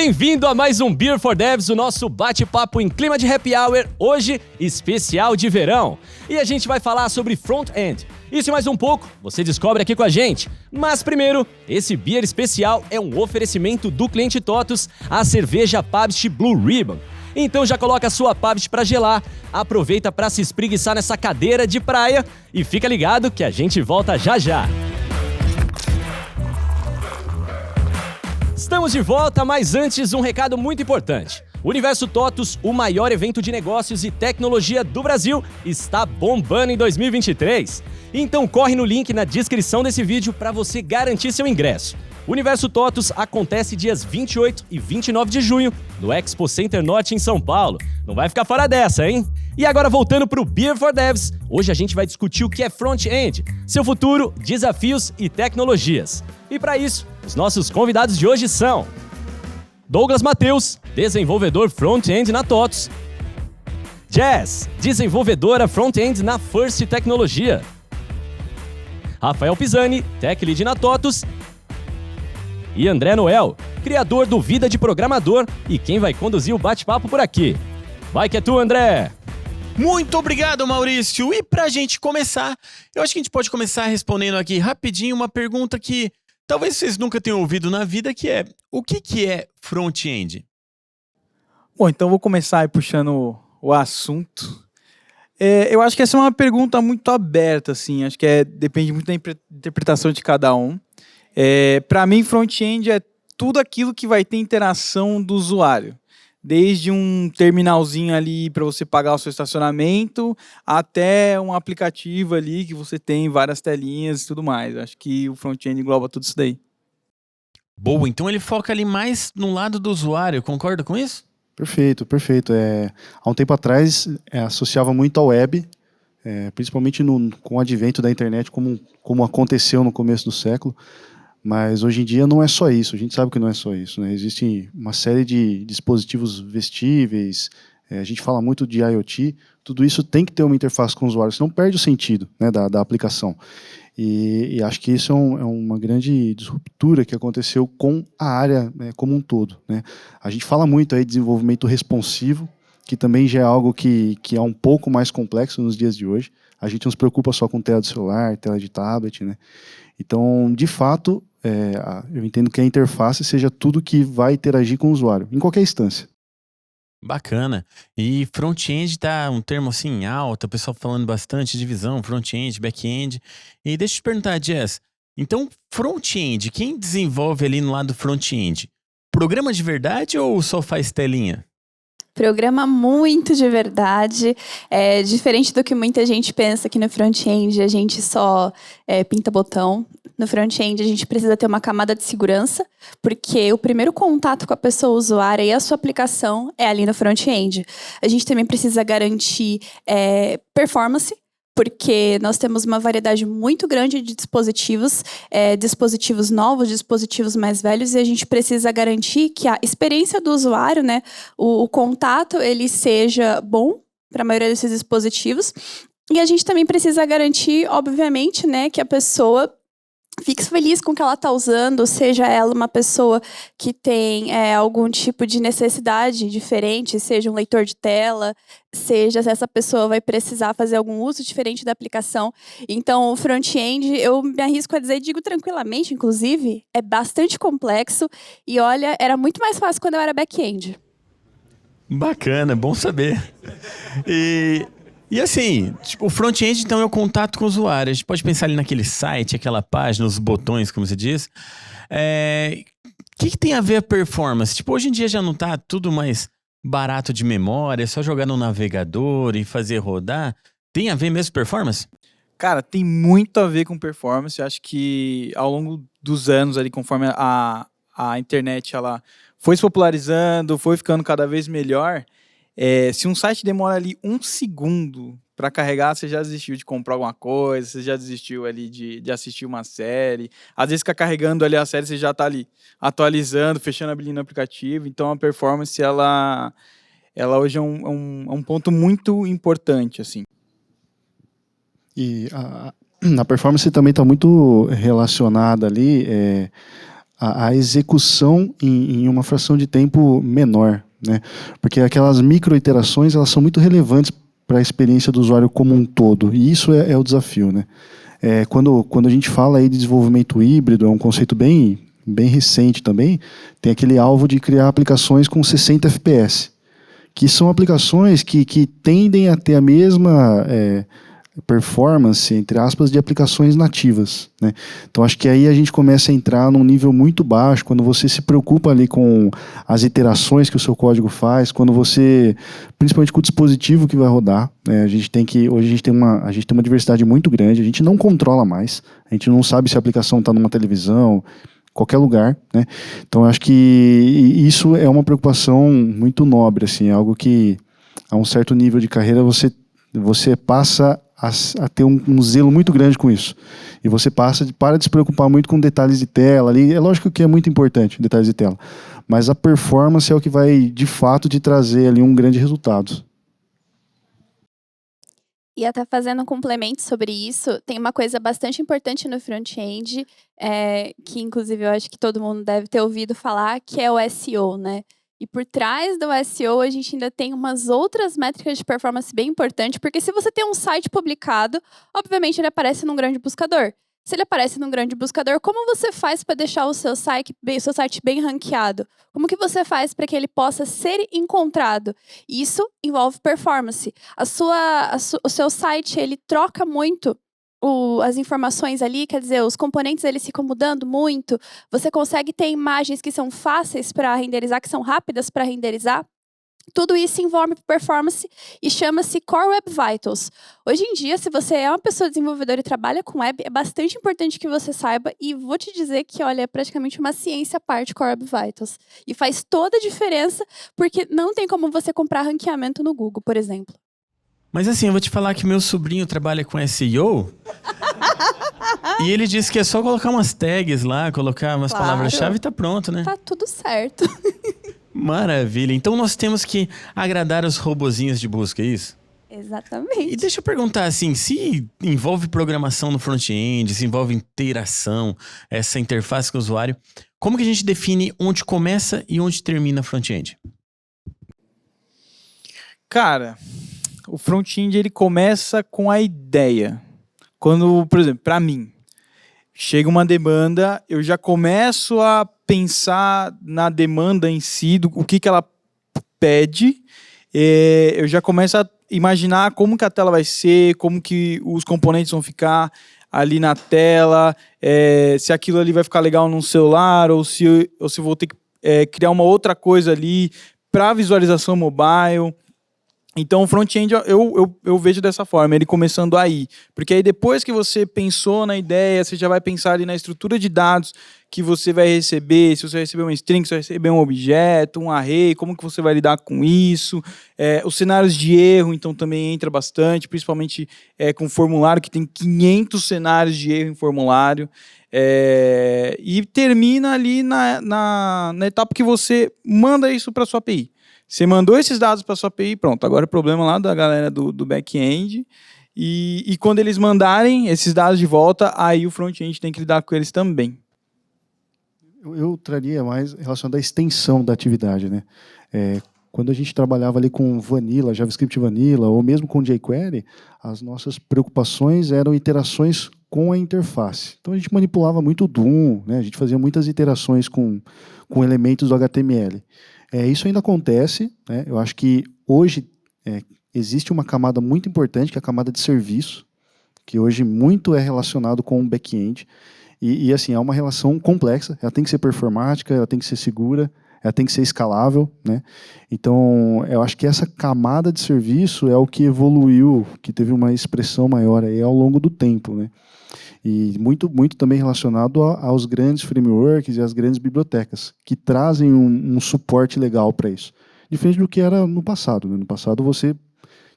Bem-vindo a mais um Beer for Devs, o nosso bate-papo em clima de happy hour, hoje especial de verão. E a gente vai falar sobre front-end. Isso e mais um pouco, você descobre aqui com a gente. Mas primeiro, esse Beer especial é um oferecimento do cliente TOTUS à cerveja Pabst Blue Ribbon. Então já coloca a sua Pabst pra gelar, aproveita pra se espreguiçar nessa cadeira de praia e fica ligado que a gente volta já já. Estamos de volta, mas antes um recado muito importante. O Universo TOTUS, o maior evento de negócios e tecnologia do Brasil, está bombando em 2023. Então corre no link na descrição desse vídeo para você garantir seu ingresso. O Universo TOTUS acontece dias 28 e 29 de junho no Expo Center Norte em São Paulo. Não vai ficar fora dessa, hein? E agora voltando para o Beer for Devs, hoje a gente vai discutir o que é front-end, seu futuro, desafios e tecnologias. E para isso, os nossos convidados de hoje são Douglas Mateus, desenvolvedor front-end na TOTUS. Jazz, desenvolvedora front-end na First Tecnologia. Rafael Pisani, Tech Lead na TOTUS. E André Noel, criador do Vida de Programador e quem vai conduzir o bate-papo por aqui. Vai que é tu, André! Muito obrigado, Maurício! E pra gente começar, eu acho que a gente pode começar respondendo aqui rapidinho uma pergunta que talvez vocês nunca tenham ouvido na vida, que é: o que é front-end? Bom, então vou começar aí puxando o assunto. Eu acho que essa é uma pergunta muito aberta, assim. Acho que depende muito da interpretação de cada um. Para mim, front-end é tudo aquilo que vai ter interação do usuário. Desde um terminalzinho ali para você pagar o seu estacionamento, até um aplicativo ali que você tem várias telinhas e tudo mais. Acho que o front-end engloba tudo isso daí. Boa, então ele foca ali mais no lado do usuário, concorda com isso? Perfeito, perfeito. Há um tempo atrás, associava muito à web, principalmente com o advento da internet, como aconteceu no começo do século. Mas hoje em dia não é só isso, a gente sabe que não é só isso, né? Existe uma série de dispositivos vestíveis, a gente fala muito de IoT, tudo isso tem que ter uma interface com o usuário, senão perde o sentido, né, da aplicação. E acho que isso é uma grande disruptura que aconteceu com a área, né, como um todo, né? A gente fala muito aí de desenvolvimento responsivo, que também já é algo que é um pouco mais complexo nos dias de hoje. A gente não se preocupa só com tela de celular, tela de tablet, né? Então, de fato, eu entendo que a interface seja tudo que vai interagir com o usuário, em qualquer instância. Bacana. E front-end tá um termo assim em alta, o pessoal falando bastante de divisão, front-end, back-end. E deixa eu te perguntar, Jess, então front-end, quem desenvolve ali no lado front-end? Programa de verdade ou só faz telinha? Programa muito de verdade, diferente do que muita gente pensa que no front-end a gente só pinta botão. No front-end a gente precisa ter uma camada de segurança, porque o primeiro contato com a pessoa usuária e a sua aplicação é ali no front-end. A gente também precisa garantir performance, porque nós temos uma variedade muito grande de dispositivos, dispositivos novos, dispositivos mais velhos, e a gente precisa garantir que a experiência do usuário, né, o contato, ele seja bom para a maioria desses dispositivos. E a gente também precisa garantir, obviamente, né, que a pessoa fique feliz com o que ela está usando, seja ela uma pessoa que tem algum tipo de necessidade diferente, seja um leitor de tela, seja se essa pessoa vai precisar fazer algum uso diferente da aplicação. Então, o front-end, eu me arrisco a dizer, digo tranquilamente, inclusive, é bastante complexo e, olha, era muito mais fácil quando eu era back-end. Bacana, bom saber. E assim, o front-end, então, é o contato com o usuário. A gente pode pensar ali naquele site, aquela página, os botões, como você diz. O que tem a ver a performance? Tipo, hoje em dia já não tá tudo mais barato de memória, é só jogar no navegador e fazer rodar. Tem a ver mesmo performance? Cara, tem muito a ver com performance. Eu acho que ao longo dos anos, ali, conforme a internet ela foi se popularizando, foi ficando cada vez melhor, se um site demora ali 1 segundo para carregar, você já desistiu de comprar alguma coisa, você já desistiu ali de assistir uma série. Às vezes fica carregando ali a série, você já está ali atualizando, fechando a abinha no aplicativo. Então a performance, ela hoje é um ponto muito importante, assim. E a performance também está muito relacionada ali a execução em uma fração de tempo menor, né? Porque aquelas micro-iterações, elas são muito relevantes para a experiência do usuário como um todo, e isso é o desafio, né? Quando a gente fala aí de desenvolvimento híbrido, é um conceito bem recente também, tem aquele alvo de criar aplicações com 60 FPS, que são aplicações que tendem a ter a mesma performance, entre aspas, de aplicações nativas, né? Então acho que aí a gente começa a entrar num nível muito baixo, quando você se preocupa ali com as iterações que o seu código faz, quando você, principalmente com o dispositivo que vai rodar, né? Hoje a gente tem uma diversidade muito grande, a gente não controla mais, a gente não sabe se a aplicação está numa televisão, qualquer lugar, né? Então acho que isso é uma preocupação muito nobre, assim, é algo que a um certo nível de carreira você passa a ter um zelo muito grande com isso. E você para de se preocupar muito com detalhes de tela ali. É lógico que é muito importante detalhes de tela, mas a performance é o que vai de fato te trazer ali um grande resultado. E até fazendo um complemento sobre isso, tem uma coisa bastante importante no front-end, que inclusive eu acho que todo mundo deve ter ouvido falar, que é o SEO, né? E por trás do SEO, a gente ainda tem umas outras métricas de performance bem importantes, porque se você tem um site publicado, obviamente ele aparece num grande buscador. Se ele aparece num grande buscador, como você faz para deixar o seu site bem ranqueado? Como que você faz para que ele possa ser encontrado? Isso envolve performance. O seu site, ele troca muito as informações ali, quer dizer, os componentes eles ficam mudando muito. Você consegue ter imagens que são fáceis para renderizar, que são rápidas para renderizar. Tudo isso envolve performance e chama-se Core Web Vitals. Hoje em dia, se você é uma pessoa desenvolvedora e trabalha com web, é bastante importante que você saiba, e vou te dizer que, olha, é praticamente uma ciência à parte Core Web Vitals. E faz toda a diferença, porque não tem como você comprar ranqueamento no Google, por exemplo. Mas assim, eu vou te falar que meu sobrinho trabalha com SEO e ele disse que é só colocar umas tags lá, colocar umas palavras-chave e tá pronto, né? Tá tudo certo. Maravilha. Então nós temos que agradar os robozinhos de busca, é isso? Exatamente. E deixa eu perguntar assim, se envolve programação no front-end, se envolve interação, essa interface com o usuário, como que a gente define onde começa e onde termina front-end? Cara, o front-end ele começa com a ideia. Quando, por exemplo, para mim, chega uma demanda, eu já começo a pensar na demanda em si, o que ela pede, eu já começo a imaginar como que a tela vai ser, como que os componentes vão ficar ali na tela, se aquilo ali vai ficar legal num celular, ou se eu vou ter que criar uma outra coisa ali para visualização mobile. Então, o front-end eu vejo dessa forma, ele começando aí. Porque aí depois que você pensou na ideia, você já vai pensar ali na estrutura de dados que você vai receber, se você vai receber uma string, se você vai receber um objeto, um array, como que você vai lidar com isso. Os cenários de erro, então, também entra bastante, principalmente com formulário, que tem 500 cenários de erro em formulário. E termina ali na etapa que você manda isso para a sua API. Você mandou esses dados para a sua API, pronto, agora é problema lá da galera do back-end, e quando eles mandarem esses dados de volta, aí o front-end tem que lidar com eles também. Eu traria mais relacionado à extensão da atividade, né? Quando a gente trabalhava ali com Vanilla, JavaScript Vanilla, ou mesmo com jQuery, as nossas preocupações eram iterações com a interface. Então a gente manipulava muito o DOM, né? A gente fazia muitas iterações com elementos do HTML. Isso ainda acontece, né? Eu acho que hoje existe uma camada muito importante, que é a camada de serviço, que hoje muito é relacionado com o back-end. E assim, é uma relação complexa, ela tem que ser performática, ela tem que ser segura, ela tem que ser escalável, né? Então, eu acho que essa camada de serviço é o que evoluiu, que teve uma expressão maior aí ao longo do tempo, né? E muito também relacionado aos grandes frameworks e às grandes bibliotecas, que trazem um suporte legal para isso. Diferente do que era no passado, né? No passado você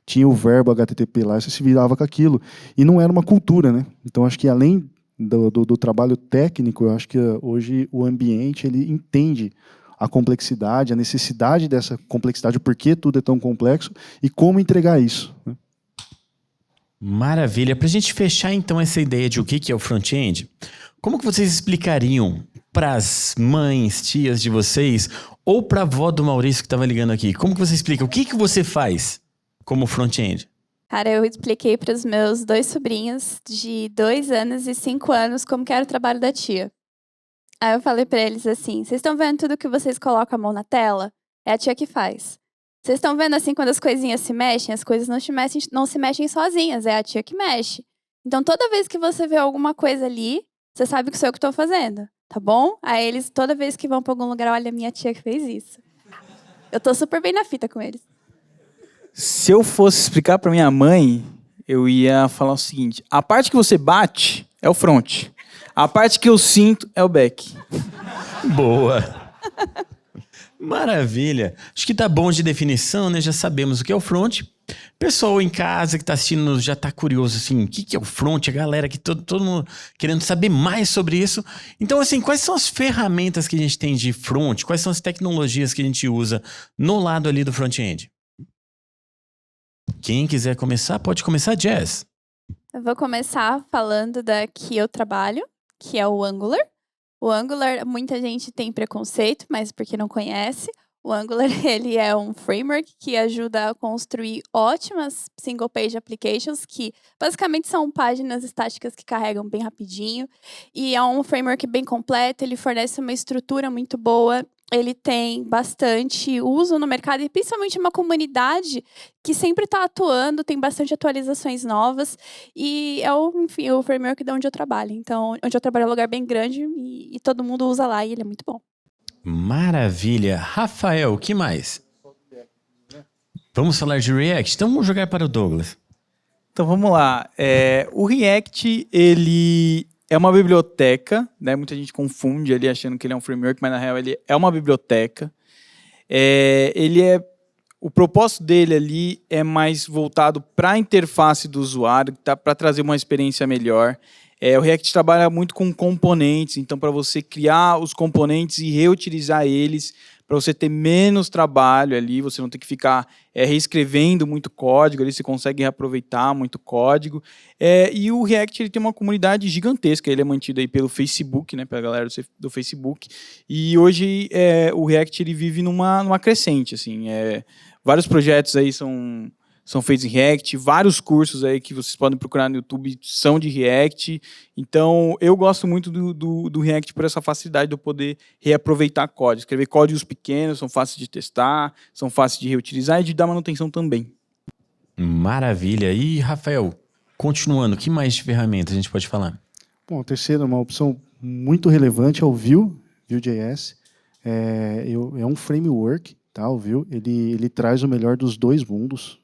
tinha o verbo HTTP lá, você se virava com aquilo, e não era uma cultura, né? Então, acho que além do trabalho técnico, eu acho que hoje o ambiente ele entende a complexidade, a necessidade dessa complexidade, o porquê tudo é tão complexo e como entregar isso, né? Maravilha. Para a gente fechar então essa ideia de o que é o front-end, como que vocês explicariam para as mães, tias de vocês, ou para a avó do Maurício que estava ligando aqui? Como que você explica? O que você faz como front-end? Cara, eu expliquei para os meus 2 sobrinhos de 2 anos e 5 anos como que era o trabalho da tia. Aí eu falei para eles assim, vocês estão vendo tudo que vocês colocam a mão na tela? É a tia que faz. Vocês estão vendo assim quando as coisinhas se mexem? As coisas não se mexem sozinhas, é a tia que mexe. Então toda vez que você vê alguma coisa ali, você sabe que sou eu que estou fazendo, tá bom? Aí eles, toda vez que vão para algum lugar, olha, minha tia que fez isso. Eu tô super bem na fita com eles. Se eu fosse explicar para minha mãe, eu ia falar o seguinte: a parte que você bate é o front. A parte que eu sinto é o back. Boa. Maravilha. Acho que tá bom de definição, né? Já sabemos o que é o front. Pessoal em casa que tá assistindo já tá curioso, assim, o que é o front? A galera que todo mundo querendo saber mais sobre isso. Então, assim, quais são as ferramentas que a gente tem de front? Quais são as tecnologias que a gente usa no lado ali do front-end? Quem quiser começar, pode começar, Jazz. Eu vou começar falando da que eu trabalho, que é o Angular. O Angular, muita gente tem preconceito, mas porque não conhece. O Angular, ele é um framework que ajuda a construir ótimas single-page applications, que basicamente são páginas estáticas que carregam bem rapidinho. E é um framework bem completo, ele fornece uma estrutura muito boa, ele tem bastante uso no mercado e principalmente uma comunidade que sempre está atuando, tem bastante atualizações novas e é o framework de onde eu trabalho. Então, onde eu trabalho é um lugar bem grande e todo mundo usa lá e ele é muito bom. Maravilha. Rafael, o que mais? Vamos falar de React? Então vamos jogar para o Douglas. Então vamos lá. O React, ele é uma biblioteca, né? Muita gente confunde ali achando que ele é um framework, mas na real ele é uma biblioteca. O propósito dele ali é mais voltado para a interface do usuário, tá? Para trazer uma experiência melhor. O React trabalha muito com componentes, então para você criar os componentes e reutilizar eles, para você ter menos trabalho ali, você não ter que ficar reescrevendo muito código, ali você consegue reaproveitar muito código. E o React ele tem uma comunidade gigantesca, ele é mantido aí pelo Facebook, né, pela galera do Facebook, e hoje o React ele vive numa crescente, assim, vários projetos aí são feitos em React, vários cursos aí que vocês podem procurar no YouTube são de React. Então, eu gosto muito do React por essa facilidade de eu poder reaproveitar código. Escrever códigos pequenos, são fáceis de testar, são fáceis de reutilizar e de dar manutenção também. Maravilha. E, Rafael, continuando, o que mais de ferramentas a gente pode falar? Bom, a terceira, uma opção muito relevante é o Vue.js. É um framework. Tá, o Vue, ele traz o melhor dos dois mundos.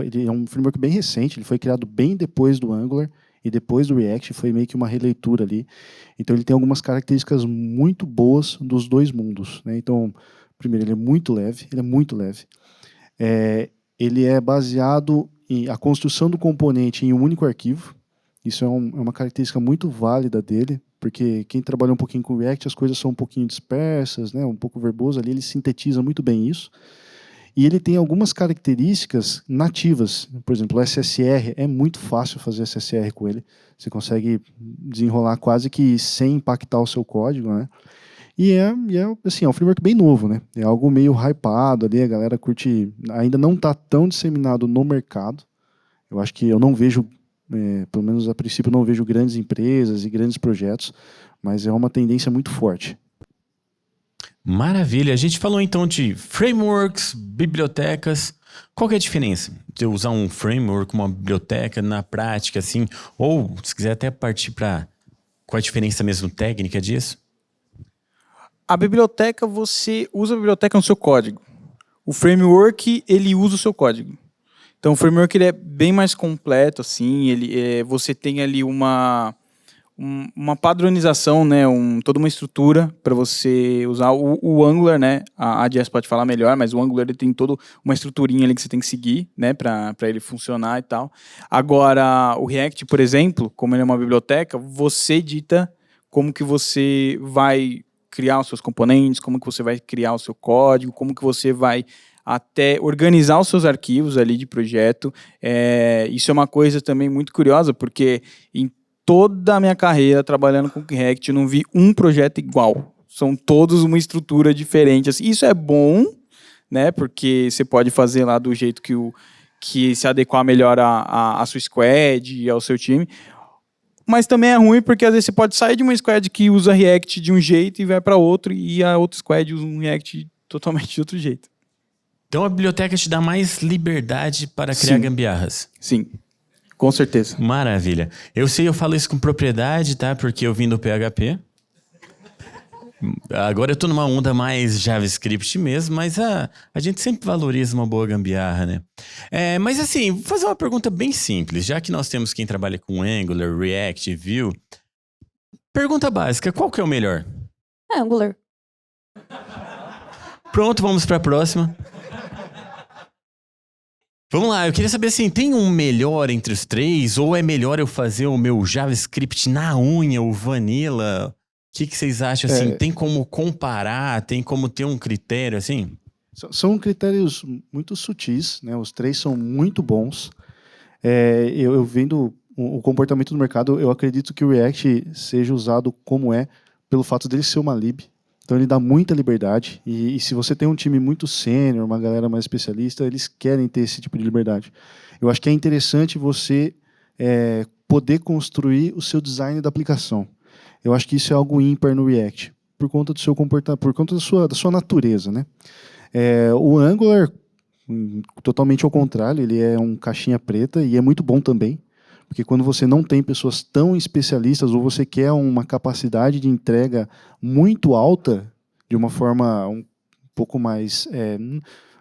Ele é um framework bem recente, ele foi criado bem depois do Angular e depois do React, foi meio que uma releitura ali. Então ele tem algumas características muito boas dos dois mundos, né? Então, primeiro, ele é muito leve. Ele é baseado em a construção do componente em um único arquivo. Isso é uma característica muito válida dele, porque quem trabalha um pouquinho com React, as coisas são um pouquinho dispersas, né, um pouco verboso ali, ele sintetiza muito bem isso. E ele tem algumas características nativas. Por exemplo, o SSR, é muito fácil fazer SSR com ele. Você consegue desenrolar quase que sem impactar o seu código, né? E assim, é um framework bem novo, né? É algo meio hypado ali, a galera curte, ainda não está tão disseminado no mercado. Eu acho que eu não vejo, pelo menos a princípio, não vejo grandes empresas e grandes projetos, mas é uma tendência muito forte. Maravilha. A gente falou então de frameworks, bibliotecas. Qual que é a diferença de eu usar um framework, uma biblioteca na prática, assim? Ou, se quiser até partir para qual a diferença mesmo técnica disso? A biblioteca, você usa a biblioteca no seu código. O framework, ele usa o seu código. Então, o framework ele é bem mais completo, assim, você tem ali uma padronização, né, toda uma estrutura para você usar o Angular, né, a Jess pode falar melhor, mas o Angular ele tem toda uma estruturinha ali que você tem que seguir, né, para ele funcionar e tal. Agora, o React, por exemplo, como ele é uma biblioteca, você dita como que você vai criar os seus componentes, como que você vai criar o seu código, como que você vai até organizar os seus arquivos ali de projeto. Isso é uma coisa também muito curiosa, porque em toda a minha carreira trabalhando com React, eu não vi um projeto igual. São todos uma estrutura diferente. Assim, isso é bom, né? Porque você pode fazer lá do jeito que se adequar melhor à sua squad e ao seu time. Mas também é ruim porque às vezes você pode sair de uma squad que usa React de um jeito e vai para outro, e a outra squad usa um React totalmente de outro jeito. Então a biblioteca te dá mais liberdade para criar Sim. gambiarras. Sim, com certeza. Maravilha. Eu falo isso com propriedade, tá? Porque eu vim do PHP. Agora eu tô numa onda mais JavaScript mesmo, mas a gente sempre valoriza uma boa gambiarra, né? Mas assim, vou fazer uma pergunta bem simples, já que nós temos quem trabalha com Angular, React, Vue. Pergunta básica, qual que é o melhor? Angular. Pronto, vamos para a próxima. Vamos lá, eu queria saber assim, tem um melhor entre os três? Ou é melhor eu fazer o meu JavaScript na unha, o vanilla? O que vocês acham, assim? Tem como comparar? Tem como ter um critério, assim? São critérios muito sutis, né? Os três são muito bons. Eu vendo o comportamento do mercado, eu acredito que o React seja usado como é, pelo fato dele ser uma lib. Então ele dá muita liberdade. E se você tem um time muito sênior, uma galera mais especialista, eles querem ter esse tipo de liberdade. Eu acho que é interessante você poder construir o seu design da aplicação. Eu acho que isso é algo ímpar no React, por conta do seu comportamento, por conta da sua natureza, né? O Angular, totalmente ao contrário, ele é um caixinha preta e é muito bom também, porque quando você não tem pessoas tão especialistas ou você quer uma capacidade de entrega muito alta, de uma forma um pouco mais,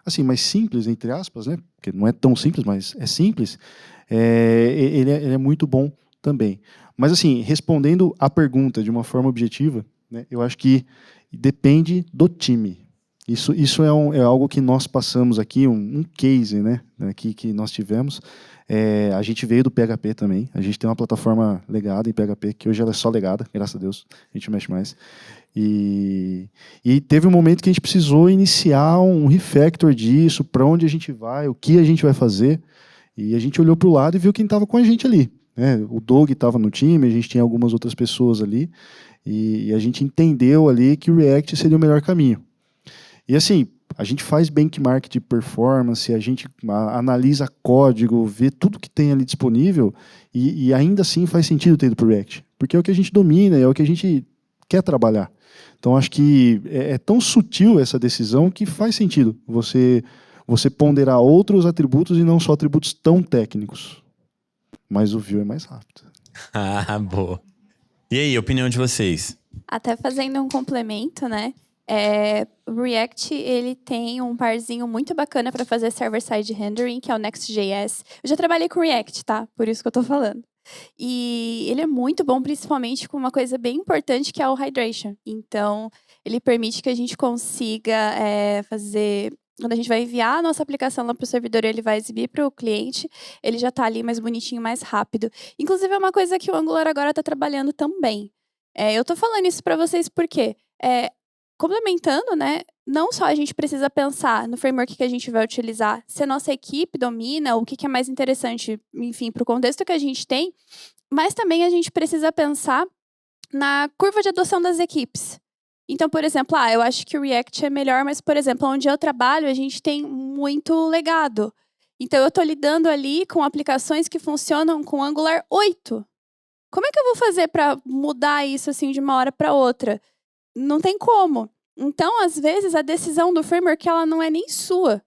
assim, mais simples, entre aspas, né? Porque não é tão simples, mas é simples, ele é muito bom também. Mas, assim, respondendo a pergunta de uma forma objetiva, né, eu acho que depende do time. Isso é algo que nós passamos aqui, um case, né, aqui que nós tivemos. A gente veio do PHP também. A gente tem uma plataforma legada em PHP, que hoje ela é só legada, graças a Deus. A gente mexe mais. E teve um momento que a gente precisou iniciar um refactor disso, para onde a gente vai, o que a gente vai fazer. E a gente olhou para o lado e viu quem estava com a gente ali. O Doug estava no time, a gente tinha algumas outras pessoas ali, e a gente entendeu ali que o React seria o melhor caminho. E assim, a gente faz benchmark de performance, a gente analisa código, vê tudo que tem ali disponível, e ainda assim faz sentido ter ido para o React, porque é o que a gente domina, é o que a gente quer trabalhar. Então acho que é tão sutil essa decisão que faz sentido você ponderar outros atributos e não só atributos tão técnicos. Mas o Vue é mais rápido. Ah, boa. E aí, opinião de vocês? Até fazendo um complemento, né? O React, ele tem um parzinho muito bacana para fazer server-side rendering, que é o Next.js. Eu já trabalhei com React, tá? Por isso que eu tô falando. E ele é muito bom, principalmente com uma coisa bem importante, que é o hydration. Então, ele permite que a gente consiga fazer... Quando a gente vai enviar a nossa aplicação lá para o servidor, ele vai exibir para o cliente, ele já está ali mais bonitinho, mais rápido. Inclusive, é uma coisa que o Angular agora está trabalhando também. Eu estou falando isso para vocês porque, complementando, né, não só a gente precisa pensar no framework que a gente vai utilizar, se a nossa equipe domina, o que é mais interessante, enfim, para o contexto que a gente tem, mas também a gente precisa pensar na curva de adoção das equipes. Então, por exemplo, eu acho que o React é melhor, mas, por exemplo, onde eu trabalho, a gente tem muito legado. Então, eu estou lidando ali com aplicações que funcionam com Angular 8. Como é que eu vou fazer para mudar isso assim de uma hora para outra? Não tem como. Então, às vezes, a decisão do framework ela não é nem sua.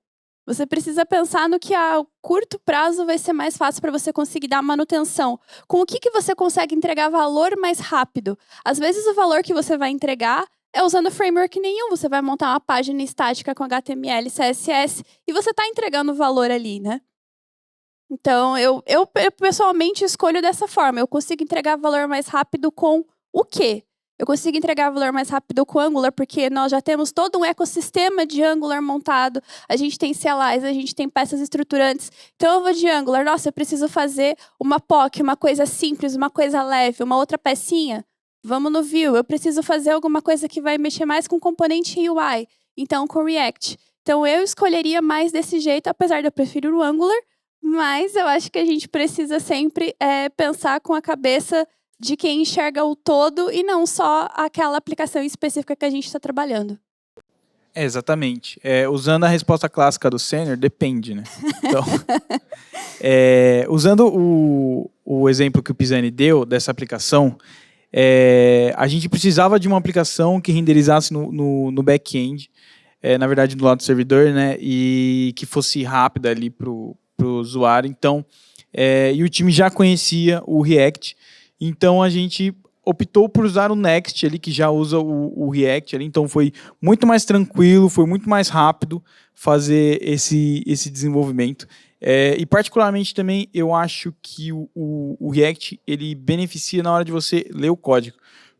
Você precisa pensar no que a curto prazo vai ser mais fácil para você conseguir dar manutenção. Com o que você consegue entregar valor mais rápido? Às vezes, o valor que você vai entregar é usando framework nenhum. Você vai montar uma página estática com HTML, CSS e você está entregando valor ali, né? Então, eu pessoalmente escolho dessa forma. Eu consigo entregar valor mais rápido com o quê? Eu consigo entregar valor mais rápido com Angular, porque nós já temos todo um ecossistema de Angular montado. A gente tem CLIs, a gente tem peças estruturantes. Então, eu vou de Angular. Nossa, eu preciso fazer uma POC, uma coisa simples, uma coisa leve, uma outra pecinha. Vamos no Vue. Eu preciso fazer alguma coisa que vai mexer mais com componente UI. Então, com React. Então eu escolheria mais desse jeito, apesar de eu preferir o Angular, mas eu acho que a gente precisa sempre pensar com a cabeça de quem enxerga o todo e não só aquela aplicação específica que a gente está trabalhando. Exatamente. Usando a resposta clássica do sênior, depende, né? Então, usando o exemplo que o Pisani deu dessa aplicação, a gente precisava de uma aplicação que renderizasse no back-end, na verdade do lado do servidor, né? E que fosse rápida ali para o usuário. Então, e o time já conhecia o React, então a gente optou por usar o Next ali, que já usa o React ali, então foi muito mais tranquilo, foi muito mais rápido fazer esse desenvolvimento. E particularmente também eu acho que o React ele beneficia na hora de você ler o código.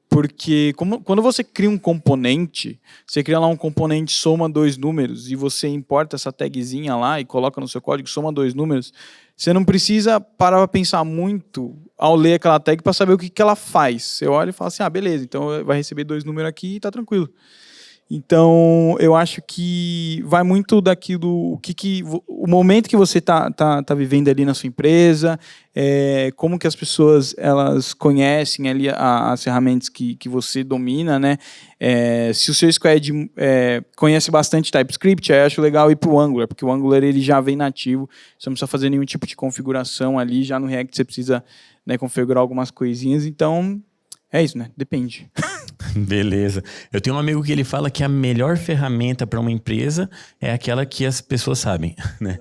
Porque quando você cria um componente, você cria lá um componente soma 2 números e você importa essa tagzinha lá e coloca no seu código soma 2 números, você não precisa parar para pensar muito ao ler aquela tag para saber o que ela faz. Você olha e fala assim, beleza, então vai receber 2 números aqui e tá tranquilo. Então, eu acho que vai muito daquilo, o momento que você tá vivendo ali na sua empresa, como que as pessoas elas conhecem ali as ferramentas que você domina, né? Se o seu squad conhece bastante TypeScript, aí eu acho legal ir para o Angular, porque o Angular ele já vem nativo, você não precisa fazer nenhum tipo de configuração ali, já no React você precisa, né, configurar algumas coisinhas, então é isso, né? Depende. Beleza. Eu tenho um amigo que ele fala que a melhor ferramenta para uma empresa é aquela que as pessoas sabem, né?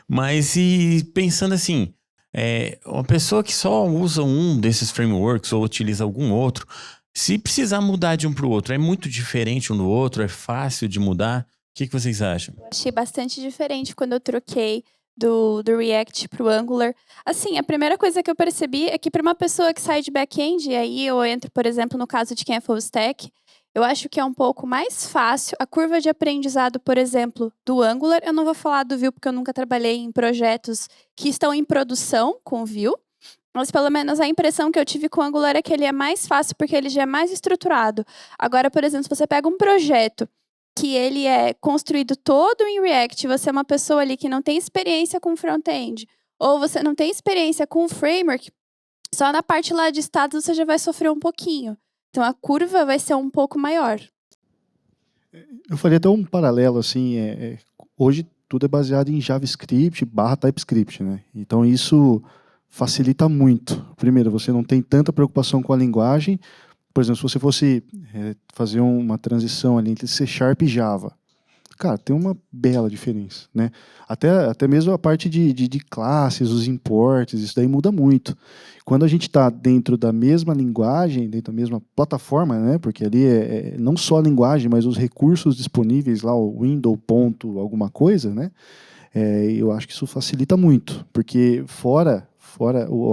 Mas e pensando assim, uma pessoa que só usa um desses frameworks ou utiliza algum outro, se precisar mudar de um para o outro, é muito diferente um do outro? É fácil de mudar? O que vocês acham? Eu achei bastante diferente quando eu troquei do React para o Angular. Assim, a primeira coisa que eu percebi é que para uma pessoa que sai de back-end, e aí eu entro, por exemplo, no caso de quem é full stack, eu acho que é um pouco mais fácil. A curva de aprendizado, por exemplo, do Angular, eu não vou falar do Vue porque eu nunca trabalhei em projetos que estão em produção com o Vue, mas pelo menos a impressão que eu tive com o Angular é que ele é mais fácil porque ele já é mais estruturado. Agora, por exemplo, se você pega um projeto que ele é construído todo em React, você é uma pessoa ali que não tem experiência com front-end, ou você não tem experiência com framework, só na parte lá de status você já vai sofrer um pouquinho. Então a curva vai ser um pouco maior. Eu faria até um paralelo, assim, hoje tudo é baseado em JavaScript / TypeScript, né? Então isso facilita muito. Primeiro, você não tem tanta preocupação com a linguagem. Por exemplo, se você fosse fazer uma transição ali entre C# e Java, cara, tem uma bela diferença, né? Até mesmo a parte de classes, os imports, isso daí muda muito. Quando a gente está dentro da mesma linguagem, dentro da mesma plataforma, né? Porque ali não só a linguagem, mas os recursos disponíveis lá, o window, ponto, alguma coisa, né? Eu acho que isso facilita muito, porque fora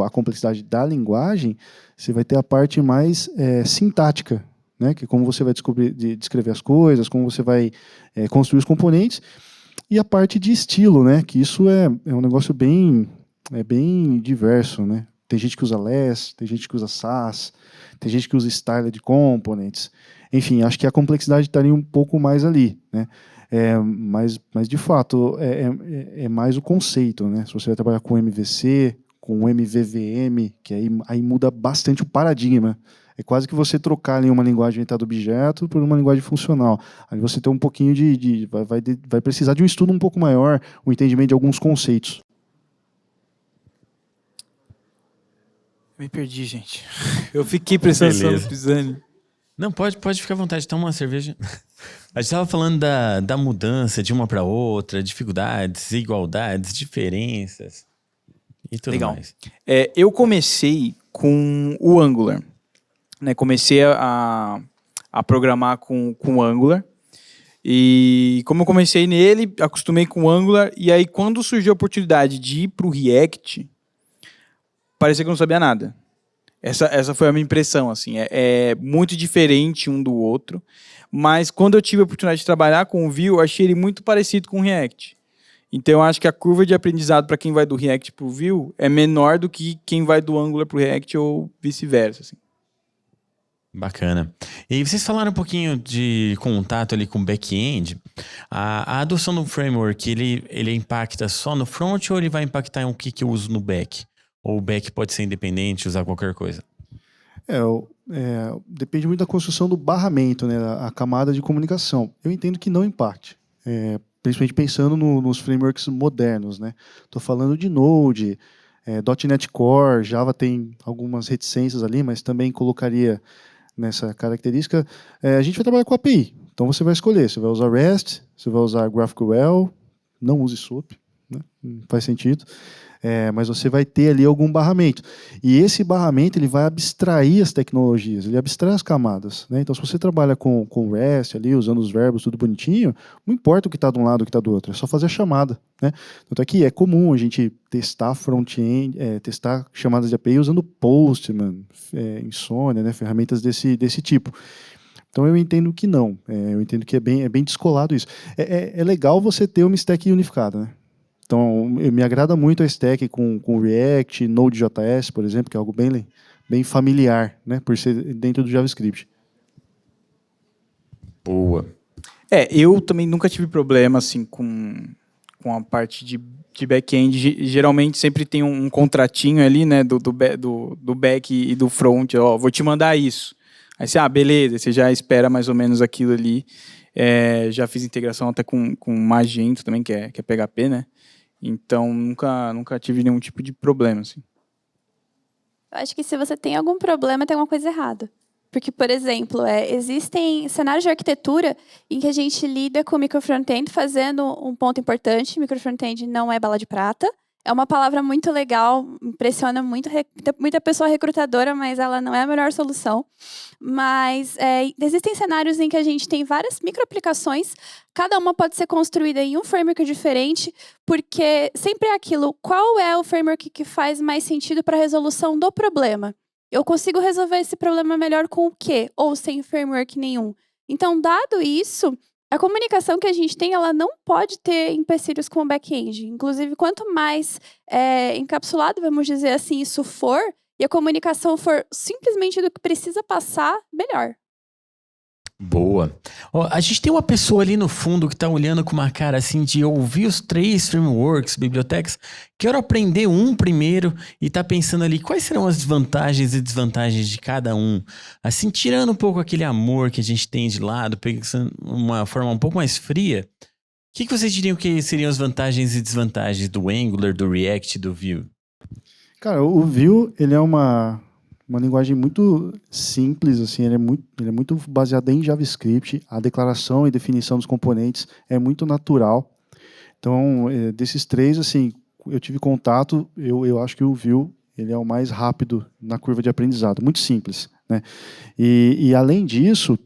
a complexidade da linguagem, você vai ter a parte mais sintática, né? Que é como você vai descrever as coisas, como você vai construir os componentes, e a parte de estilo, né? Que isso é um negócio bem diverso, né? Tem gente que usa less, tem gente que usa Sass, tem gente que usa styled components. Enfim, acho que a complexidade estaria um pouco mais ali, né? Mas de fato, é mais o conceito, né? Se você vai trabalhar com MVC, com o MVVM, que aí muda bastante o paradigma. É quase que você trocar ali uma linguagem orientada a objeto por uma linguagem funcional. Aí você tem um pouquinho vai precisar de um estudo um pouco maior, um entendimento de alguns conceitos. Me perdi, gente. Eu fiquei prestando atenção no Pisani. Não, pode ficar à vontade, toma uma cerveja. A gente estava falando da mudança de uma para outra, dificuldades, igualdades, diferenças e tudo Legal. mais. Eu comecei com o Angular. Né? Comecei a programar com o Angular. E como eu comecei nele, acostumei com o Angular. E aí, quando surgiu a oportunidade de ir para o React, parecia que eu não sabia nada. Essa foi a minha impressão. Assim. É muito diferente um do outro. Mas quando eu tive a oportunidade de trabalhar com o Vue, eu achei ele muito parecido com o React. Então eu acho que a curva de aprendizado para quem vai do React para o Vue é menor do que quem vai do Angular para o React ou vice-versa. Assim. Bacana. E vocês falaram um pouquinho de contato ali com o back-end. A adoção do framework, ele impacta só no front ou ele vai impactar em o que eu uso no back? Ou o back pode ser independente, usar qualquer coisa? Depende muito da construção do barramento, né, a camada de comunicação. Eu entendo que não impacte, principalmente pensando nos frameworks modernos, né? Estou falando de Node, .NET Core, Java tem algumas reticências ali, mas também colocaria nessa característica. A gente vai trabalhar com API, então você vai escolher, você vai usar REST, você vai usar GraphQL, não use SOAP, né? Não faz sentido. Mas você vai ter ali algum barramento. E esse barramento ele vai abstrair as tecnologias, ele abstrai as camadas, né? Então, se você trabalha com REST, ali, usando os verbos, tudo bonitinho, não importa o que está de um lado ou o que está do outro, é só fazer a chamada, né? Tanto é que é comum a gente testar front-end, testar chamadas de API usando Postman, Insomnia, né? Ferramentas desse tipo. Então eu entendo que não, eu entendo que é bem descolado isso. É legal você ter uma stack unificada, né? Então, me agrada muito a stack com React, Node.js, por exemplo, que é algo bem familiar, né, por ser dentro do JavaScript. Boa. Eu também nunca tive problema assim, com a parte de back-end. Geralmente sempre tem um contratinho ali, né, do back e do front. Ó, vou te mandar isso. Aí você, beleza, você já espera mais ou menos aquilo ali. Já fiz integração até com Magento também, que é PHP, né? Então, nunca tive nenhum tipo de problema, assim. Eu acho que se você tem algum problema, tem alguma coisa errada. Porque, por exemplo, existem cenários de arquitetura em que a gente lida com o microfrontend fazendo um ponto importante. Microfrontend não é bala de prata. É uma palavra muito legal, impressiona muita pessoa recrutadora, mas ela não é a melhor solução. Mas existem cenários em que a gente tem várias microaplicações, cada uma pode ser construída em um framework diferente, porque sempre é aquilo, qual é o framework que faz mais sentido para a resolução do problema? Eu consigo resolver esse problema melhor com o quê? Ou sem framework nenhum? Então, dado isso, a comunicação que a gente tem, ela não pode ter empecilhos com o back-end. Inclusive, quanto mais encapsulado, vamos dizer assim, isso for, e a comunicação for simplesmente do que precisa passar, melhor. Boa. Ó, a gente tem uma pessoa ali no fundo que tá olhando com uma cara assim de ouvir os 3 frameworks, bibliotecas, quero aprender um primeiro e tá pensando ali quais serão as vantagens e desvantagens de cada um. Assim, tirando um pouco aquele amor que a gente tem de lado, pensando uma forma um pouco mais fria, o que vocês diriam que seriam as vantagens e desvantagens do Angular, do React, do Vue? Cara, o Vue, ele é uma linguagem muito simples, assim, ele é muito baseado em JavaScript, a declaração e definição dos componentes é muito natural. Então, desses 3, assim, eu tive contato, eu acho que o Vue, ele é o mais rápido na curva de aprendizado, muito simples, né? E além disso,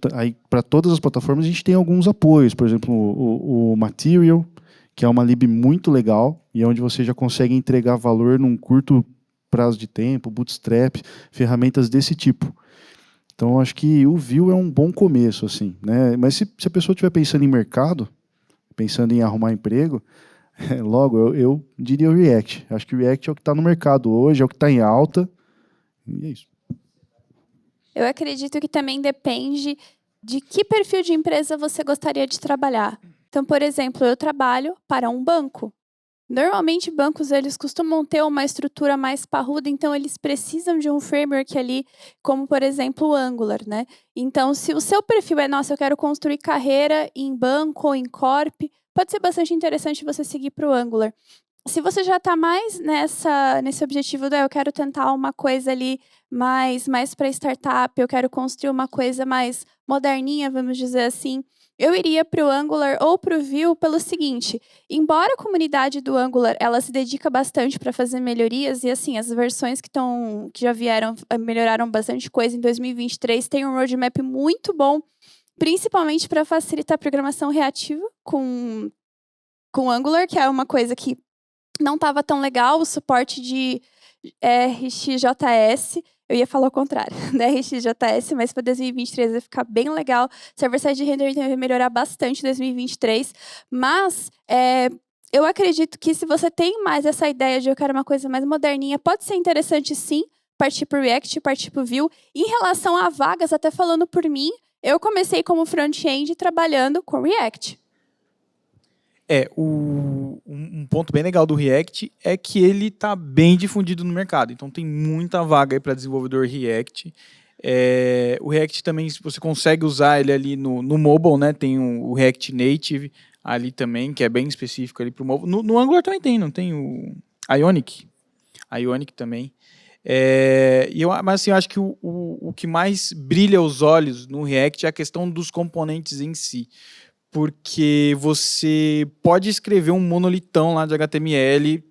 para todas as plataformas, a gente tem alguns apoios, por exemplo, o Material, que é uma lib muito legal, e é onde você já consegue entregar valor num curto prazo de tempo, Bootstrap, ferramentas desse tipo. Então, acho que o Vue é um bom começo, assim, né? Mas se a pessoa estiver pensando em mercado, pensando em arrumar emprego, logo, eu diria o React. Acho que o React é o que está no mercado hoje, é o que está em alta, e é isso. Eu acredito que também depende de que perfil de empresa você gostaria de trabalhar. Então, por exemplo, eu trabalho para um banco. Normalmente, bancos eles costumam ter uma estrutura mais parruda, então eles precisam de um framework ali, como, por exemplo, o Angular, né? Então, se o seu perfil é, nossa, eu quero construir carreira em banco ou em corp, pode ser bastante interessante você seguir para o Angular. Se você já está mais nesse objetivo eu quero tentar uma coisa ali mais para startup, eu quero construir uma coisa mais moderninha, vamos dizer assim, eu iria para o Angular ou para o Vue pelo seguinte, embora a comunidade do Angular ela se dedica bastante para fazer melhorias, e assim, as versões que já vieram melhoraram bastante coisa em 2023, tem um roadmap muito bom, principalmente para facilitar a programação reativa com Angular, que é uma coisa que não estava tão legal, o suporte de RxJS, eu ia falar o contrário, da RxJS, mas para 2023 vai ficar bem legal. Server-side rendering vai melhorar bastante em 2023, mas eu acredito que se você tem mais essa ideia de eu quero uma coisa mais moderninha, pode ser interessante sim partir para o React, partir para o Vue. Em relação a vagas, até falando por mim, eu comecei como front-end trabalhando com React. Um ponto bem legal do React é que ele está bem difundido no mercado. Então, tem muita vaga para desenvolvedor React. O React também, você consegue usar ele ali no mobile, né? Tem o React Native ali também, que é bem específico ali para o mobile. No Angular também tem, não tem o Ionic? Ionic também. Mas assim, eu acho que o que mais brilha os olhos no React é a questão dos componentes em si. Porque você pode escrever um monolitão lá de HTML,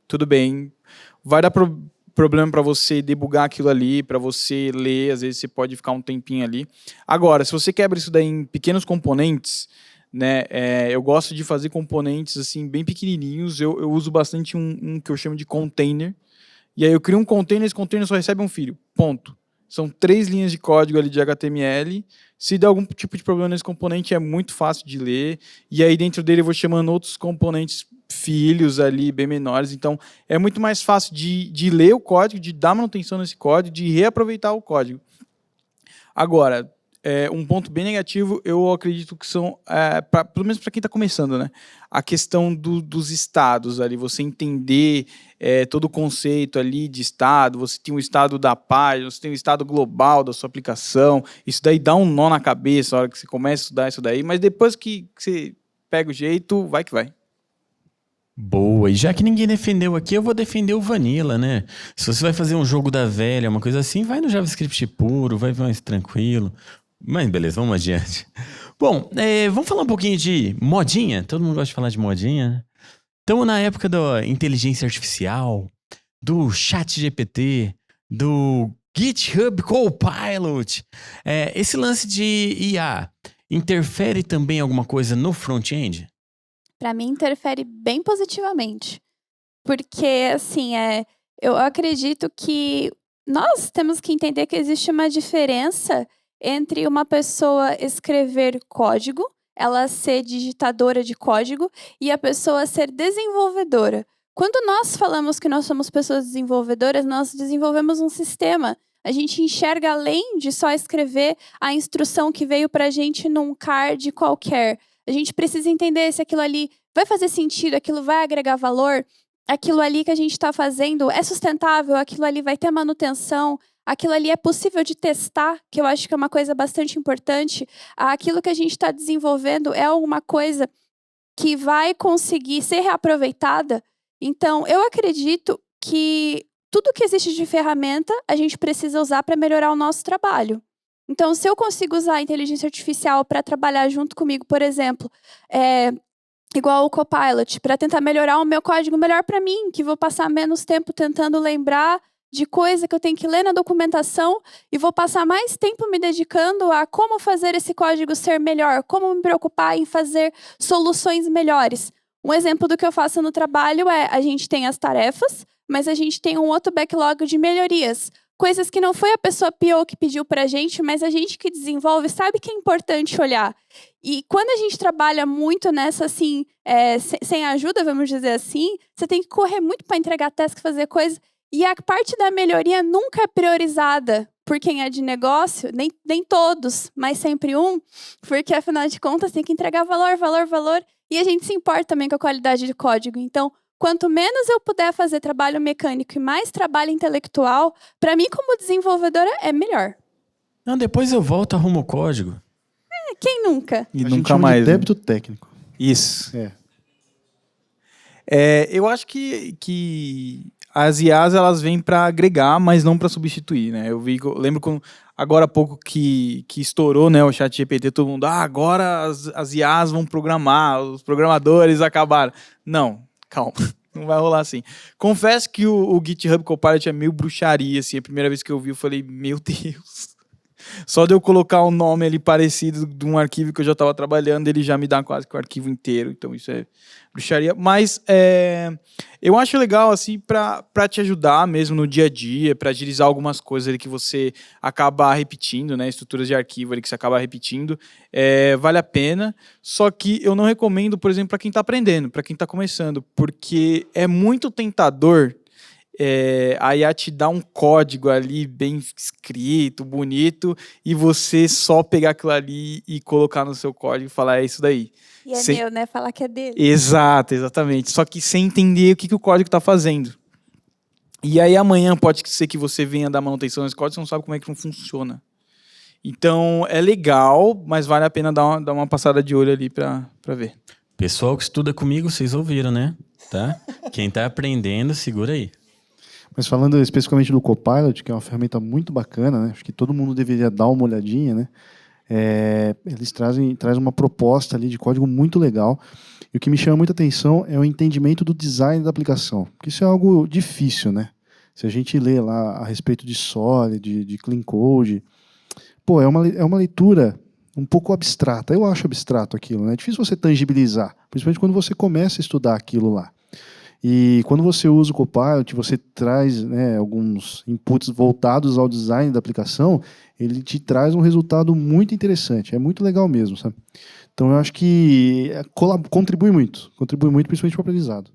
tudo bem, vai dar problema para você debugar aquilo ali, para você ler, às vezes você pode ficar um tempinho ali. Agora, se você quebra isso daí em pequenos componentes, né, eu gosto de fazer componentes assim bem pequenininhos, eu uso bastante um que eu chamo de container, e aí eu crio um container, esse container só recebe um filho, ponto. São 3 linhas de código ali de HTML. Se der algum tipo de problema nesse componente, é muito fácil de ler. E aí dentro dele eu vou chamando outros componentes filhos ali, bem menores. Então é muito mais fácil de ler o código, de dar manutenção nesse código, de reaproveitar o código. Agora, um ponto bem negativo, eu acredito que são, pelo menos para quem está começando, né? A questão dos estados ali, você entender todo o conceito ali de estado, você tem o estado da página, você tem o estado global da sua aplicação, isso daí dá um nó na cabeça na hora que você começa a estudar isso daí, mas depois que você pega o jeito, vai que vai. Boa, e já que ninguém defendeu aqui, eu vou defender o Vanilla, né? Se você vai fazer um jogo da velha, uma coisa assim, vai no JavaScript puro, vai mais tranquilo. Mas beleza, vamos adiante. Bom, vamos falar um pouquinho de modinha. Todo mundo gosta de falar de modinha, né? Estamos na época da inteligência artificial, do ChatGPT, do GitHub Copilot. Esse lance de IA interfere também alguma coisa no front-end? Para mim, interfere bem positivamente. Porque, assim, eu acredito que nós temos que entender que existe uma diferença entre uma pessoa escrever código, ela ser digitadora de código, e a pessoa ser desenvolvedora. Quando nós falamos que nós somos pessoas desenvolvedoras, nós desenvolvemos um sistema. A gente enxerga além de só escrever a instrução que veio para a gente num card qualquer. A gente precisa entender se aquilo ali vai fazer sentido, aquilo vai agregar valor, aquilo ali que a gente está fazendo é sustentável, aquilo ali vai ter manutenção, aquilo ali é possível de testar, que eu acho que é uma coisa bastante importante. Aquilo que a gente está desenvolvendo é alguma coisa que vai conseguir ser reaproveitada. Então, eu acredito que tudo que existe de ferramenta, a gente precisa usar para melhorar o nosso trabalho. Então, se eu consigo usar a inteligência artificial para trabalhar junto comigo, por exemplo, igual o Copilot, para tentar melhorar o meu código melhor para mim, que vou passar menos tempo tentando lembrar de coisa que eu tenho que ler na documentação e vou passar mais tempo me dedicando a como fazer esse código ser melhor, como me preocupar em fazer soluções melhores. Um exemplo do que eu faço no trabalho a gente tem as tarefas, mas a gente tem um outro backlog de melhorias. Coisas que não foi a pessoa PO que pediu pra gente, mas a gente que desenvolve sabe que é importante olhar. E quando a gente trabalha muito nessa, assim, sem ajuda, vamos dizer assim, você tem que correr muito para entregar task, fazer coisa. E a parte da melhoria nunca é priorizada por quem é de negócio, nem todos, mas sempre um, porque afinal de contas tem que entregar valor, valor, valor. E a gente se importa também com a qualidade de código. Então, quanto menos eu puder fazer trabalho mecânico e mais trabalho intelectual, para mim, como desenvolvedora, é melhor. Não, depois eu volto, arrumo o código. Quem nunca? E A gente nunca chama mais. de débito técnico. Isso. É. Eu acho que as IAs elas vêm para agregar, mas não para substituir, né? Eu lembro quando, agora há pouco que estourou, né, o ChatGPT, todo mundo, agora as IAs vão programar, os programadores acabaram. Não, calma, não vai rolar assim. Confesso que o GitHub Copilot é meio bruxaria, assim, a primeira vez que eu vi eu falei, meu Deus. Só de eu colocar um nome ali parecido de um arquivo que eu já estava trabalhando, ele já me dá quase que o arquivo inteiro. Então isso é bruxaria. Mas eu acho legal assim para te ajudar mesmo no dia a dia, para agilizar algumas coisas ali que você acaba repetindo, né? Estruturas de arquivo ali que você acaba repetindo. Vale a pena. Só que eu não recomendo, por exemplo, para quem está aprendendo, para quem está começando, porque é muito tentador a IA te dá um código ali bem escrito, bonito, e você só pegar aquilo ali e colocar no seu código e falar, é isso daí. E é meu, né? Falar que é dele. Exato, exatamente. Só que sem entender o que o código está fazendo. E aí amanhã pode ser que você venha dar manutenção nesse código, você não sabe como é que não funciona. Então é legal, mas vale a pena dar uma passada de olho ali para ver. Pessoal que estuda comigo, vocês ouviram, né? Tá? Quem tá aprendendo, segura aí. Mas falando especificamente do Copilot, que é uma ferramenta muito bacana, né? Acho que todo mundo deveria dar uma olhadinha, né? Eles trazem uma proposta ali de código muito legal. E o que me chama muita atenção é o entendimento do design da aplicação. Porque isso é algo difícil, né? Se a gente lê lá a respeito de Solid, de Clean Code, pô, é uma leitura um pouco abstrata. Eu acho abstrato aquilo, né? É difícil você tangibilizar, principalmente quando você começa a estudar aquilo lá. E quando você usa o Copilot, você traz, né, alguns inputs voltados ao design da aplicação, ele te traz um resultado muito interessante. É muito legal mesmo, sabe? Então eu acho que contribui muito principalmente para o aprendizado.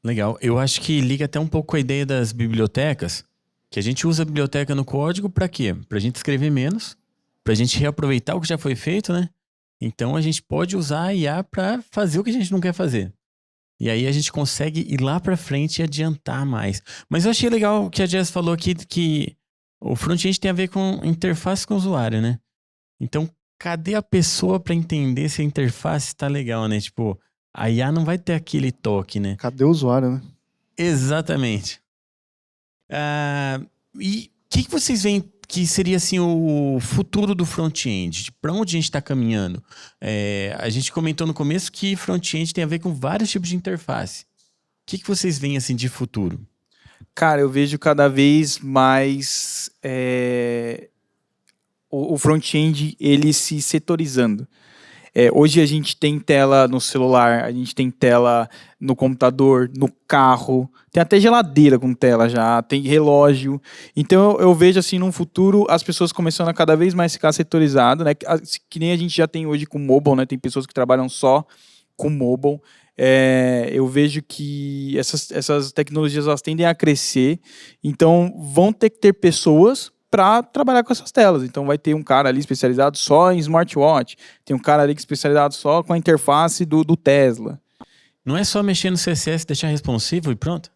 Legal. Eu acho que liga até um pouco com a ideia das bibliotecas, que a gente usa a biblioteca no código para quê? Para a gente escrever menos, para a gente reaproveitar o que já foi feito, né? Então a gente pode usar a IA para fazer o que a gente não quer fazer. E aí a gente consegue ir lá para frente e adiantar mais. Mas eu achei legal que a Jess falou aqui que o front-end tem a ver com interface com o usuário, né? Então, cadê a pessoa para entender se a interface está legal, né? Tipo, a IA não vai ter aquele toque, né? Cadê o usuário, né? Exatamente. E o que vocês veem que seria assim o futuro do front-end? Para onde a gente está caminhando? A gente comentou no começo que front-end tem a ver com vários tipos de interface. O que vocês veem assim de futuro? Cara, eu vejo cada vez mais o front-end ele se setorizando. Hoje a gente tem tela no celular, a gente tem tela no computador, no carro, tem até geladeira com tela já, tem relógio. Então eu vejo assim, num futuro, as pessoas começando a cada vez mais ficar setorizado, né? Que nem a gente já tem hoje com mobile, né? Tem pessoas que trabalham só com mobile. Eu vejo que essas tecnologias elas tendem a crescer, então vão ter que ter pessoas para trabalhar com essas telas. Então vai ter um cara ali especializado só em smartwatch, tem um cara ali especializado só com a interface do Tesla. Não é só mexer no CSS, deixar responsivo e pronto?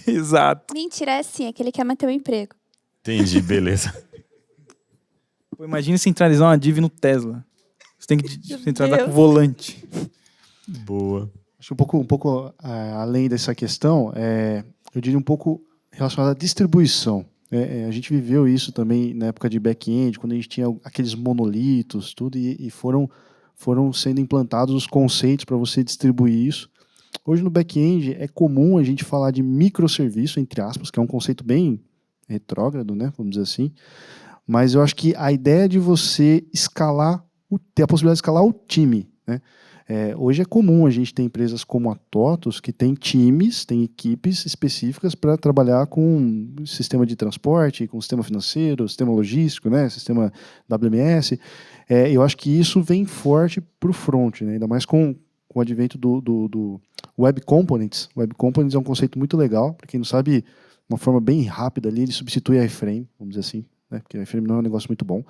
Exato. Mentira, é sim, é que ele quer manter o emprego. Entendi, beleza. Pô, imagina centralizar uma div no Tesla. Você tem que centralizar com o volante. Boa. Acho um pouco além dessa questão, eu diria um pouco relacionado à distribuição. A gente viveu isso também na época de back-end, quando a gente tinha aqueles monolitos, tudo, e foram sendo implantados os conceitos para você distribuir isso. Hoje no back-end é comum a gente falar de microserviço, entre aspas, que é um conceito bem retrógrado, né, vamos dizer assim, mas eu acho que a ideia de você escalar, ter a possibilidade de escalar o time, né? Hoje é comum a gente ter empresas como a TOTUS que tem times, tem equipes específicas para trabalhar com sistema de transporte, com sistema financeiro, sistema logístico, né, sistema WMS. Eu acho que isso vem forte para o front, né, ainda mais com o advento do Web Components. Web Components é um conceito muito legal, para quem não sabe, uma forma bem rápida ali, ele substitui a iframe, vamos dizer assim, né, porque a iframe não é um negócio muito bom.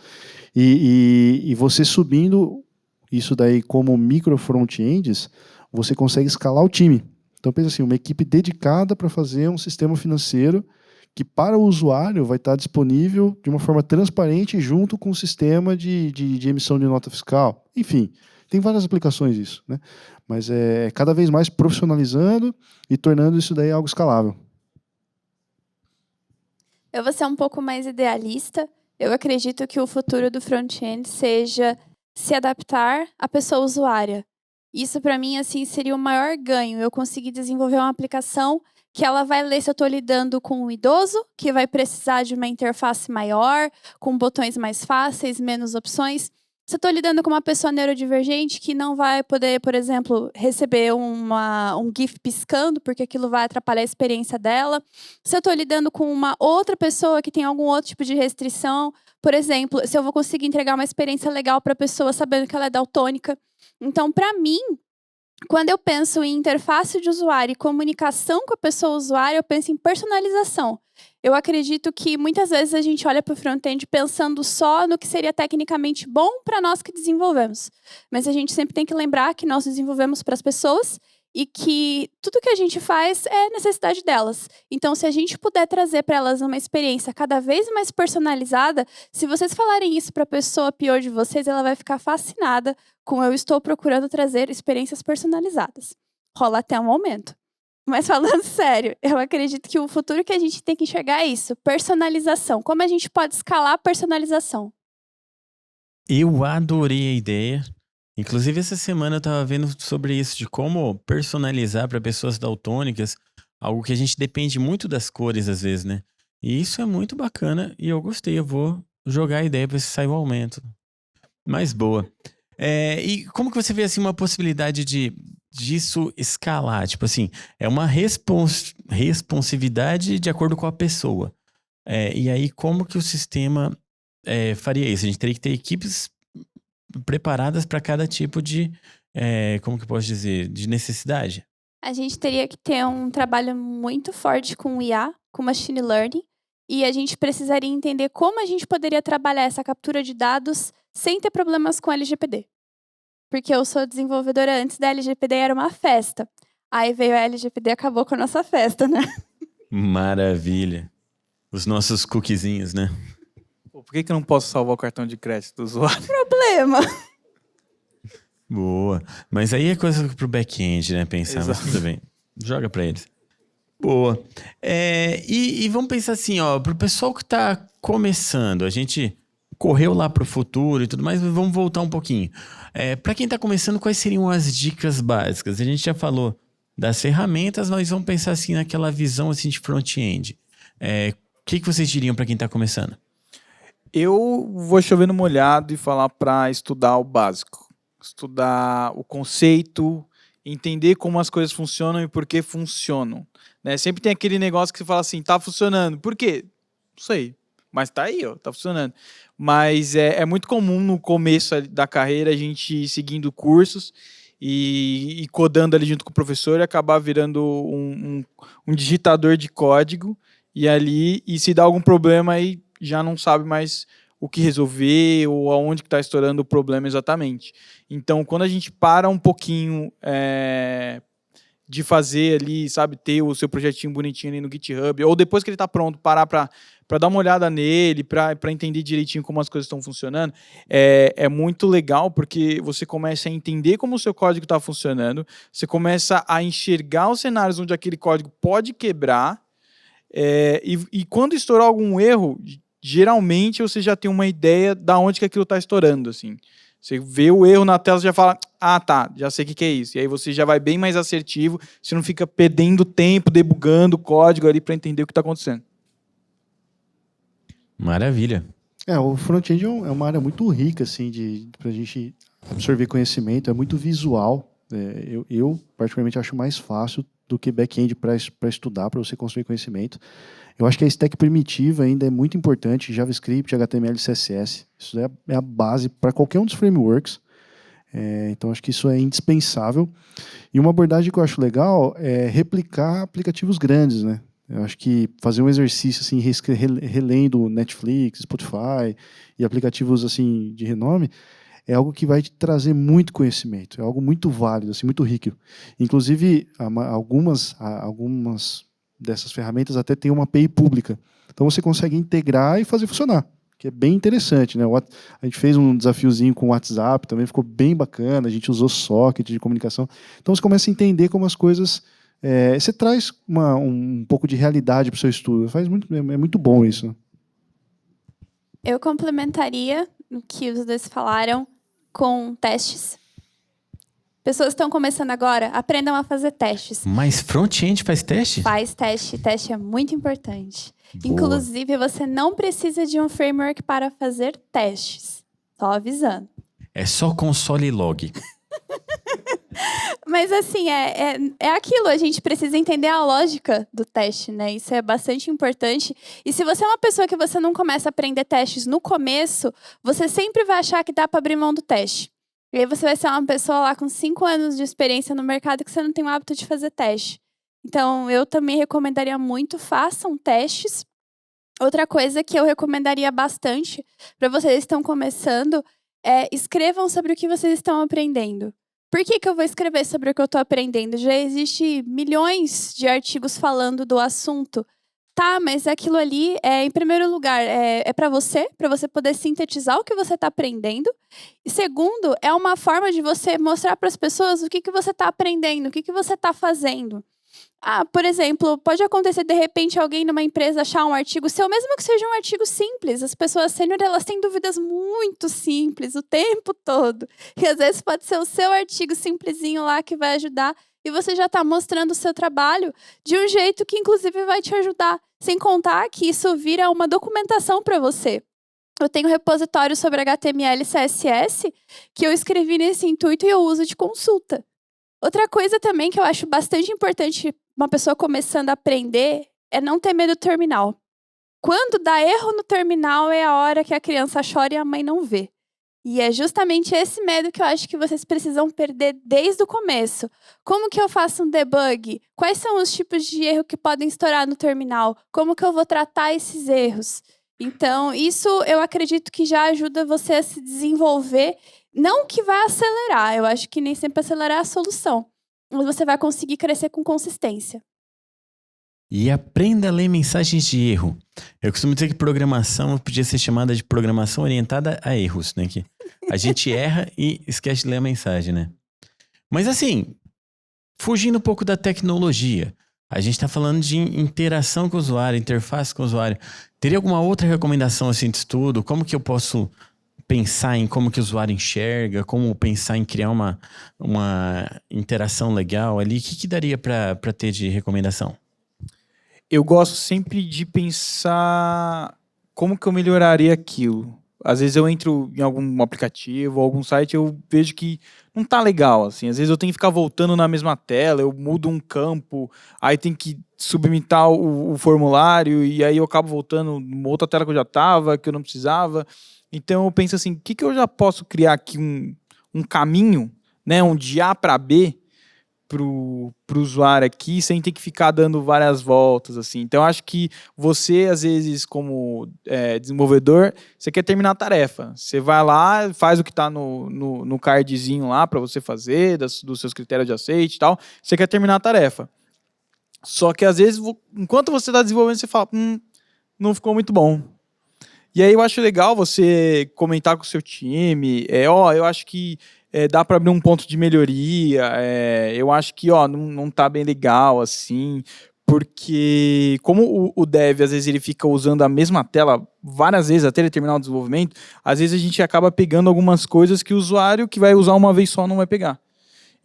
E você subindo isso daí como micro front-ends, você consegue escalar o time. Então pensa assim, uma equipe dedicada para fazer um sistema financeiro que para o usuário vai estar disponível de uma forma transparente junto com o sistema de emissão de nota fiscal. Enfim, tem várias aplicações isso, né? Mas é cada vez mais profissionalizando e tornando isso daí algo escalável. Eu vou ser um pouco mais idealista. Eu acredito que o futuro do front-end seja se adaptar à pessoa usuária. Isso, para mim, assim, seria o maior ganho. Eu conseguir desenvolver uma aplicação que ela vai ler se eu estou lidando com um idoso, que vai precisar de uma interface maior, com botões mais fáceis, menos opções. Se eu estou lidando com uma pessoa neurodivergente que não vai poder, por exemplo, receber um GIF piscando, porque aquilo vai atrapalhar a experiência dela. Se eu estou lidando com uma outra pessoa que tem algum outro tipo de restrição, por exemplo, se eu vou conseguir entregar uma experiência legal para a pessoa sabendo que ela é daltônica. Então, para mim, Quando eu penso em interface de usuário e comunicação com a pessoa usuária, eu penso em personalização. Eu acredito que muitas vezes a gente olha para o front-end pensando só no que seria tecnicamente bom para nós que desenvolvemos. Mas a gente sempre tem que lembrar que nós desenvolvemos para as pessoas e que tudo que a gente faz é necessidade delas. Então, se a gente puder trazer para elas uma experiência cada vez mais personalizada, se vocês falarem isso para a pessoa pior de vocês, ela vai ficar fascinada com eu estou procurando trazer experiências personalizadas. Rola até um momento. Mas falando sério, eu acredito que o futuro que a gente tem que enxergar é isso, personalização. Como a gente pode escalar a personalização? Eu adorei a ideia. Inclusive, essa semana eu estava vendo sobre isso, de como personalizar para pessoas daltônicas, algo que a gente depende muito das cores às vezes, né? E isso é muito bacana e eu gostei. Eu vou jogar a ideia para ver se sai o aumento. Mas boa. E como que você vê assim, uma possibilidade disso escalar? Tipo assim, é uma responsividade de acordo com a pessoa. E aí, como que o sistema faria isso? A gente teria que ter equipes preparadas para cada tipo de, como que eu posso dizer, de necessidade. A gente teria que ter um trabalho muito forte com IA, com machine learning, e a gente precisaria entender como a gente poderia trabalhar essa captura de dados sem ter problemas com LGPD. Porque eu sou desenvolvedora antes da LGPD, era uma festa. Aí veio a LGPD e acabou com a nossa festa, né? Maravilha. Os nossos cookiezinhos, né? Pô, por que eu não posso salvar o cartão de crédito do usuário? Problema. Boa. Mas aí é coisa pro back-end, né? Pensar, mas tudo bem. Joga pra eles. Boa. E vamos pensar assim, ó, pro pessoal que tá começando, a gente correu lá pro futuro e tudo mais, mas vamos voltar um pouquinho. Para quem tá começando, quais seriam as dicas básicas? A gente já falou das ferramentas, mas vamos pensar assim naquela visão assim de front-end. O que vocês diriam para quem tá começando? Eu vou chover no molhado e falar para estudar o básico. Estudar o conceito, entender como as coisas funcionam e por que funcionam. Né? Sempre tem aquele negócio que você fala assim, tá funcionando. Por quê? Não sei. Mas tá aí, ó, tá funcionando. Mas é muito comum no começo da carreira a gente ir seguindo cursos e codando ali junto com o professor e acabar virando um digitador de código e se dá algum problema aí já não sabe mais o que resolver ou aonde que está estourando o problema exatamente. Então, quando a gente para um pouquinho de fazer ali, sabe, ter o seu projetinho bonitinho ali no GitHub, ou depois que ele está pronto, parar para dar uma olhada nele, para entender direitinho como as coisas estão funcionando, é muito legal, porque você começa a entender como o seu código está funcionando, você começa a enxergar os cenários onde aquele código pode quebrar, e quando estourar algum erro, geralmente você já tem uma ideia de onde que aquilo está estourando, assim. Você vê o erro na tela e já fala, tá, já sei o que é isso. E aí você já vai bem mais assertivo, você não fica perdendo tempo, debugando o código ali para entender o que está acontecendo. Maravilha. O front-end é uma área muito rica, assim, pra gente absorver conhecimento, é muito visual. Eu particularmente acho mais fácil do que back-end para estudar, para você construir conhecimento. Eu acho que a stack primitiva ainda é muito importante, JavaScript, HTML e CSS. Isso é a base para qualquer um dos frameworks. Então, acho que isso é indispensável. E uma abordagem que eu acho legal é replicar aplicativos grandes, né? Eu acho que fazer um exercício assim, relendo Netflix, Spotify e aplicativos assim, de renome, é algo que vai te trazer muito conhecimento. É algo muito válido, assim, muito rico. Inclusive, algumas dessas ferramentas até tem uma API pública. Então você consegue integrar e fazer funcionar, que é bem interessante, né? A gente fez um desafiozinho com o WhatsApp, também ficou bem bacana, a gente usou socket de comunicação. Então você começa a entender como as coisas... você traz um pouco de realidade para o seu estudo. É muito bom isso. Eu complementaria o que os dois falaram com testes. Pessoas que estão começando agora, aprendam a fazer testes. Mas front-end faz teste? Faz teste. Teste é muito importante. Boa. Inclusive, você não precisa de um framework para fazer testes. Só avisando. É só console log. Mas assim, é aquilo, a gente precisa entender a lógica do teste, né? Isso é bastante importante. E se você é uma pessoa que você não começa a aprender testes no começo, você sempre vai achar que dá para abrir mão do teste. E aí você vai ser uma pessoa lá com 5 anos de experiência no mercado que você não tem o hábito de fazer teste. Então, eu também recomendaria muito, façam testes. Outra coisa que eu recomendaria bastante para vocês que estão começando é escrevam sobre o que vocês estão aprendendo. Por que eu vou escrever sobre o que eu estou aprendendo? Já existe milhões de artigos falando do assunto. Tá, mas aquilo ali, em primeiro lugar, é para você poder sintetizar o que você está aprendendo. E segundo, é uma forma de você mostrar para as pessoas o que você está aprendendo, o que você está fazendo. Por exemplo, pode acontecer de repente alguém numa empresa achar um artigo seu, mesmo que seja um artigo simples. As pessoas sênior, elas têm dúvidas muito simples o tempo todo. E às vezes pode ser o seu artigo simplesinho lá que vai ajudar. E você já está mostrando o seu trabalho de um jeito que, inclusive, vai te ajudar. Sem contar que isso vira uma documentação para você. Eu tenho um repositório sobre HTML e CSS que eu escrevi nesse intuito e eu uso de consulta. Outra coisa também que eu acho bastante importante uma pessoa começando a aprender é não ter medo do terminal. Quando dá erro no terminal é a hora que a criança chora e a mãe não vê. E é justamente esse medo que eu acho que vocês precisam perder desde o começo. Como que eu faço um debug? Quais são os tipos de erro que podem estourar no terminal? Como que eu vou tratar esses erros? Então, isso eu acredito que já ajuda você a se desenvolver. Não que vai acelerar, eu acho que nem sempre acelerar é a solução. Mas você vai conseguir crescer com consistência. E aprenda a ler mensagens de erro. Eu costumo dizer que programação podia ser chamada de programação orientada a erros, né? Que a gente erra e esquece de ler a mensagem, né? Mas assim, fugindo um pouco da tecnologia, a gente está falando de interação com o usuário, interface com o usuário. Teria alguma outra recomendação assim de estudo? Como que eu posso pensar em como que o usuário enxerga? Como pensar em criar uma interação legal ali? O que daria para ter de recomendação? Eu gosto sempre de pensar como que eu melhoraria aquilo. Às vezes eu entro em algum aplicativo, algum site, eu vejo que não tá legal, assim. Às vezes eu tenho que ficar voltando na mesma tela, eu mudo um campo, aí tem que submeter o formulário, e aí eu acabo voltando numa outra tela que eu já tava, que eu não precisava. Então eu penso assim, o que eu já posso criar aqui um caminho, né, um de A para B, pro usuário aqui, sem ter que ficar dando várias voltas, assim. Então, acho que você, às vezes, como desenvolvedor, você quer terminar a tarefa. Você vai lá, faz o que está no cardzinho lá para você fazer, dos seus critérios de aceite e tal. Você quer terminar a tarefa. Só que, às vezes, enquanto você está desenvolvendo, você fala, não ficou muito bom. E aí, eu acho legal você comentar com o seu time, eu acho que dá para abrir um ponto de melhoria, eu acho que não tá bem legal, assim, porque como o dev, às vezes, ele fica usando a mesma tela várias vezes até ele terminar o desenvolvimento, às vezes a gente acaba pegando algumas coisas que o usuário que vai usar uma vez só não vai pegar.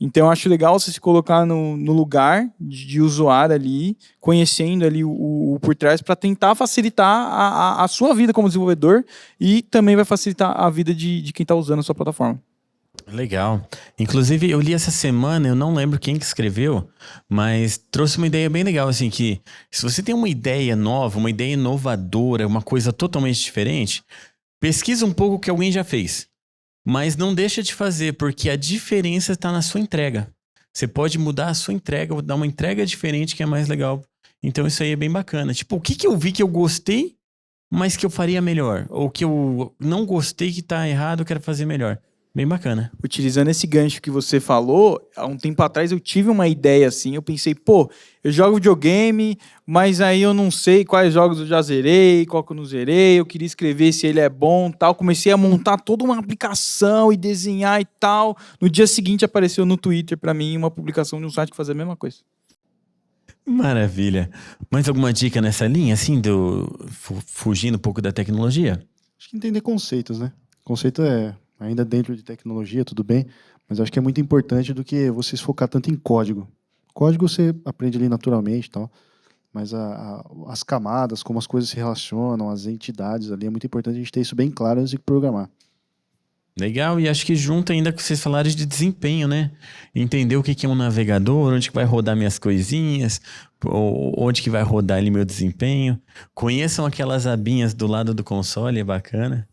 Então, eu acho legal você se colocar no lugar de usuário ali, conhecendo ali o por trás, para tentar facilitar a sua vida como desenvolvedor e também vai facilitar a vida de quem está usando a sua plataforma. Legal. Inclusive, eu li essa semana, eu não lembro quem que escreveu, mas trouxe uma ideia bem legal, assim, que se você tem uma ideia nova, uma ideia inovadora, uma coisa totalmente diferente, pesquisa um pouco o que alguém já fez. Mas não deixa de fazer, porque a diferença está na sua entrega. Você pode mudar a sua entrega, dar uma entrega diferente que é mais legal. Então isso aí é bem bacana. Tipo, o que eu vi que eu gostei, mas que eu faria melhor? Ou que eu não gostei que tá errado, eu quero fazer melhor. Bem bacana. Utilizando esse gancho que você falou, há um tempo atrás eu tive uma ideia assim, eu pensei, eu jogo videogame, mas aí eu não sei quais jogos eu já zerei, qual que eu não zerei, eu queria escrever se ele é bom, tal, comecei a montar toda uma aplicação e desenhar e tal. No dia seguinte apareceu no Twitter para mim uma publicação de um site que fazia a mesma coisa. Maravilha. Mais alguma dica nessa linha, assim, fugindo um pouco da tecnologia? Acho que entender conceitos, né? Conceito ainda dentro de tecnologia, tudo bem, mas acho que é muito importante do que você se focar tanto em código. Código você aprende ali naturalmente e tal, mas as camadas, como as coisas se relacionam, as entidades ali, é muito importante a gente ter isso bem claro antes de programar. Legal, e acho que junto ainda com vocês falaram de desempenho, né? Entender o que é um navegador, onde que vai rodar minhas coisinhas, onde que vai rodar ali meu desempenho. Conheçam aquelas abinhas do lado do console, é bacana.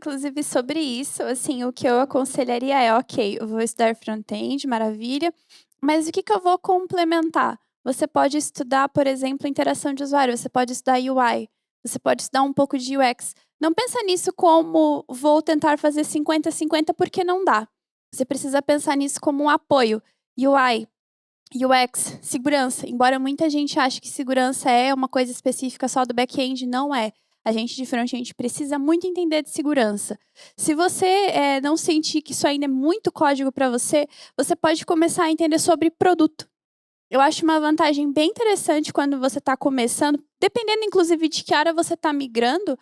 inclusive, sobre isso. Assim, o que eu aconselharia é, ok, eu vou estudar front-end, maravilha, mas o que eu vou complementar? Você pode estudar, por exemplo, interação de usuário, você pode estudar UI, você pode estudar um pouco de UX. Não pensa nisso como vou tentar fazer 50-50 porque não dá. Você precisa pensar nisso como um apoio. UI, UX, segurança. Embora muita gente ache que segurança é uma coisa específica só do back-end, não é. A gente de front-end precisa muito entender de segurança. Se você não sentir que isso ainda é muito código para você, você pode começar a entender sobre produto. Eu acho uma vantagem bem interessante quando você está começando, dependendo inclusive de que área você está migrando,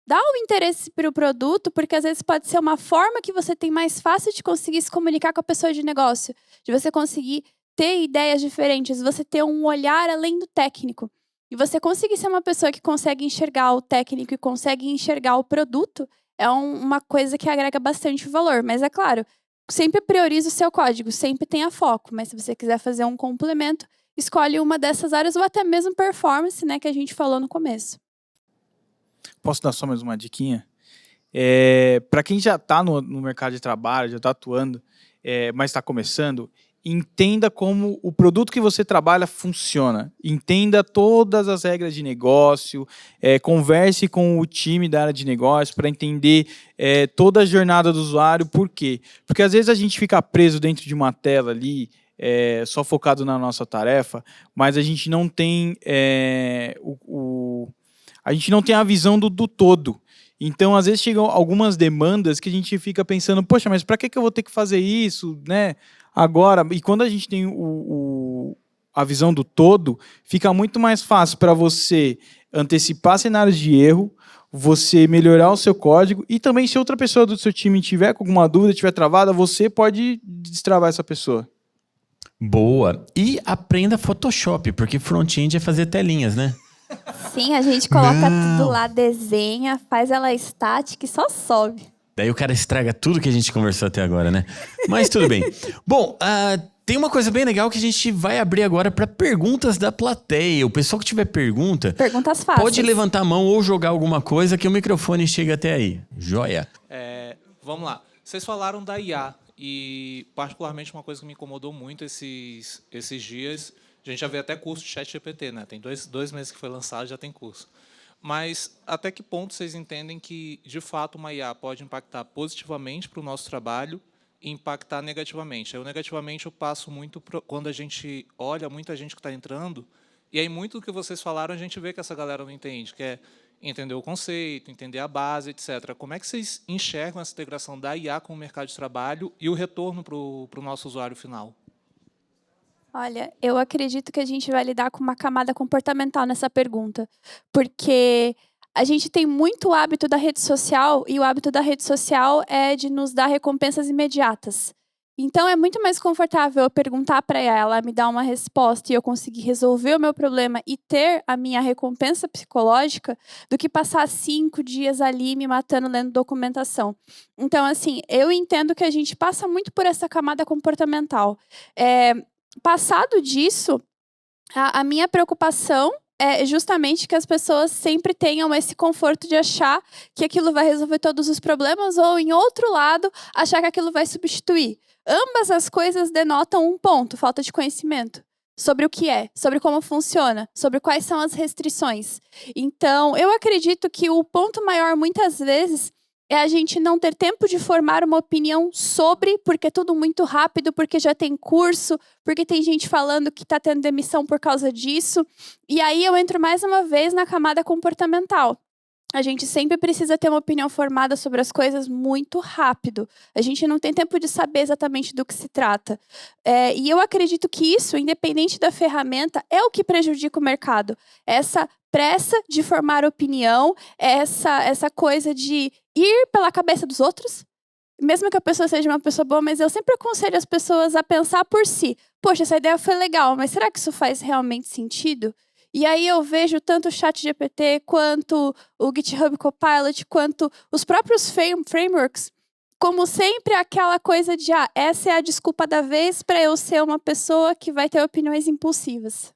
dá o interesse para o produto, porque às vezes pode ser uma forma que você tem mais fácil de conseguir se comunicar com a pessoa de negócio, de você conseguir ter ideias diferentes, você ter um olhar além do técnico. E você conseguir ser uma pessoa que consegue enxergar o técnico e consegue enxergar o produto é uma coisa que agrega bastante valor. Mas é claro, sempre priorize o seu código, sempre tenha foco. Mas se você quiser fazer um complemento, escolhe uma dessas áreas ou até mesmo performance, né, que a gente falou no começo. Posso dar só mais uma diquinha? Para quem já está no mercado de trabalho, já está atuando, mas está começando, entenda como o produto que você trabalha funciona. Entenda todas as regras de negócio, converse com o time da área de negócio para entender toda a jornada do usuário. Por quê? Porque às vezes a gente fica preso dentro de uma tela ali, só focado na nossa tarefa, mas a gente não tem a gente não tem a visão do todo. Então, às vezes, chegam algumas demandas que a gente fica pensando, poxa, mas para que eu vou ter que fazer isso, né? Agora, e quando a gente tem a visão do todo, fica muito mais fácil para você antecipar cenários de erro, você melhorar o seu código, e também se outra pessoa do seu time tiver com alguma dúvida, tiver travada, você pode destravar essa pessoa. Boa. E aprenda Photoshop, porque front-end é fazer telinhas, né? Sim, a gente coloca tudo lá, desenha, faz ela estática e só sobe. Daí o cara estraga tudo que a gente conversou até agora, né? Mas tudo bem. Bom, tem uma coisa bem legal que a gente vai abrir agora para perguntas da plateia. O pessoal que tiver pergunta, perguntas fáceis, pode levantar a mão ou jogar alguma coisa que o microfone chega até aí. Joia. Vamos lá. Vocês falaram da IA e, particularmente, uma coisa que me incomodou muito esses dias, a gente já vê até curso de ChatGPT, né? Tem dois meses que foi lançado, já tem curso. Mas até que ponto vocês entendem que, de fato, uma IA pode impactar positivamente para o nosso trabalho e impactar negativamente? Eu, negativamente, eu passo muito quando a gente olha muita gente que está entrando, e aí muito do que vocês falaram a gente vê que essa galera não entende, que é entender o conceito, entender a base, etc. Como é que vocês enxergam essa integração da IA com o mercado de trabalho e o retorno para o nosso usuário final? Olha, eu acredito que a gente vai lidar com uma camada comportamental nessa pergunta, porque a gente tem muito hábito da rede social e o hábito da rede social é de nos dar recompensas imediatas. Então, é muito mais confortável eu perguntar para ela, me dar uma resposta e eu conseguir resolver o meu problema e ter a minha recompensa psicológica do que passar 5 dias ali me matando lendo documentação. Então, assim, eu entendo que a gente passa muito por essa camada comportamental. Passado disso, a minha preocupação é justamente que as pessoas sempre tenham esse conforto de achar que aquilo vai resolver todos os problemas ou, em outro lado, achar que aquilo vai substituir. Ambas as coisas denotam um ponto, falta de conhecimento sobre o que é, sobre como funciona, sobre quais são as restrições. Então, eu acredito que o ponto maior, muitas vezes, é a gente não ter tempo de formar uma opinião sobre, porque é tudo muito rápido, porque já tem curso, porque tem gente falando que está tendo demissão por causa disso. E aí eu entro mais uma vez na camada comportamental. A gente sempre precisa ter uma opinião formada sobre as coisas muito rápido. A gente não tem tempo de saber exatamente do que se trata. E eu acredito que isso, independente da ferramenta, é o que prejudica o mercado. Essa pressa de formar opinião, essa coisa de ir pela cabeça dos outros, mesmo que a pessoa seja uma pessoa boa, mas eu sempre aconselho as pessoas a pensar por si. Poxa, essa ideia foi legal, mas será que isso faz realmente sentido? E aí eu vejo tanto o ChatGPT, quanto o GitHub Copilot, quanto os próprios frameworks, como sempre aquela coisa de essa é a desculpa da vez para eu ser uma pessoa que vai ter opiniões impulsivas.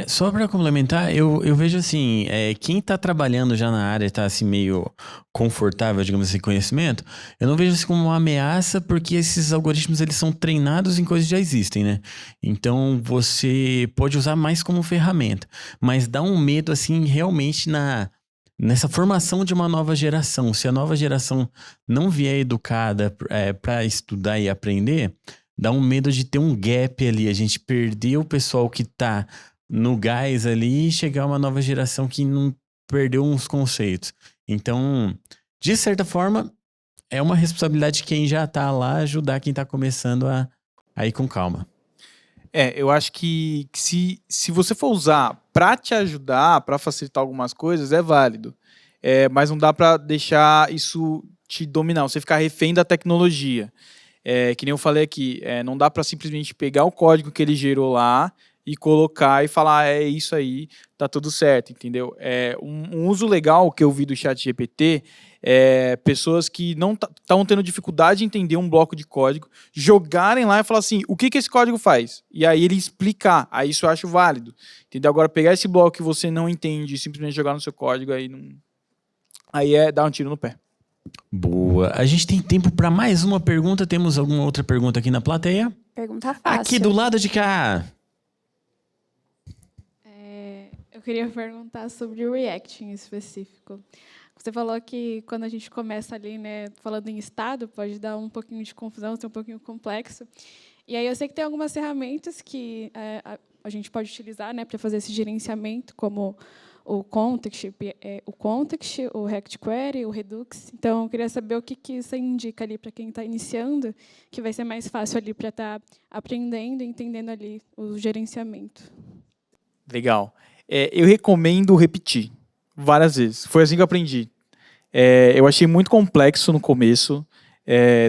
Só para complementar, eu vejo assim, quem tá trabalhando já na área, tá assim meio confortável, digamos assim, conhecimento, eu não vejo isso como uma ameaça, porque esses algoritmos, eles são treinados em coisas que já existem, né? Então, você pode usar mais como ferramenta, mas dá um medo, assim, realmente nessa formação de uma nova geração. Se a nova geração não vier educada para estudar e aprender, dá um medo de ter um gap ali, a gente perder o pessoal que tá no gás ali e chegar uma nova geração que não perdeu uns conceitos. Então, de certa forma, é uma responsabilidade de quem já tá lá ajudar quem tá começando a ir com calma. Eu acho que se você for usar para te ajudar, para facilitar algumas coisas, é válido. Mas não dá para deixar isso te dominar, você ficar refém da tecnologia. Que nem eu falei aqui, não dá para simplesmente pegar o código que ele gerou lá e colocar e falar, é isso aí, tá tudo certo, entendeu? Um uso legal que eu vi do ChatGPT pessoas que não estavam tendo dificuldade de entender um bloco de código, jogarem lá e falar assim, o que esse código faz? E aí ele explicar, aí isso eu acho válido, entendeu? Agora pegar esse bloco que você não entende e simplesmente jogar no seu código, aí dar um tiro no pé. Boa. A gente tem tempo para mais uma pergunta? Temos alguma outra pergunta aqui na plateia? Pergunta fácil. Aqui do lado de cá. Eu queria perguntar sobre o React em específico. Você falou que quando a gente começa ali, né, falando em estado, pode dar um pouquinho de confusão, ser um pouquinho complexo. E aí eu sei que tem algumas ferramentas que a gente pode utilizar, né, para fazer esse gerenciamento, como o Context, o React Query, o Redux. Então, eu queria saber o que você indica ali para quem está iniciando, que vai ser mais fácil ali para estar aprendendo e entendendo ali o gerenciamento. Legal. Eu recomendo repetir várias vezes. Foi assim que eu aprendi. Eu achei muito complexo no começo,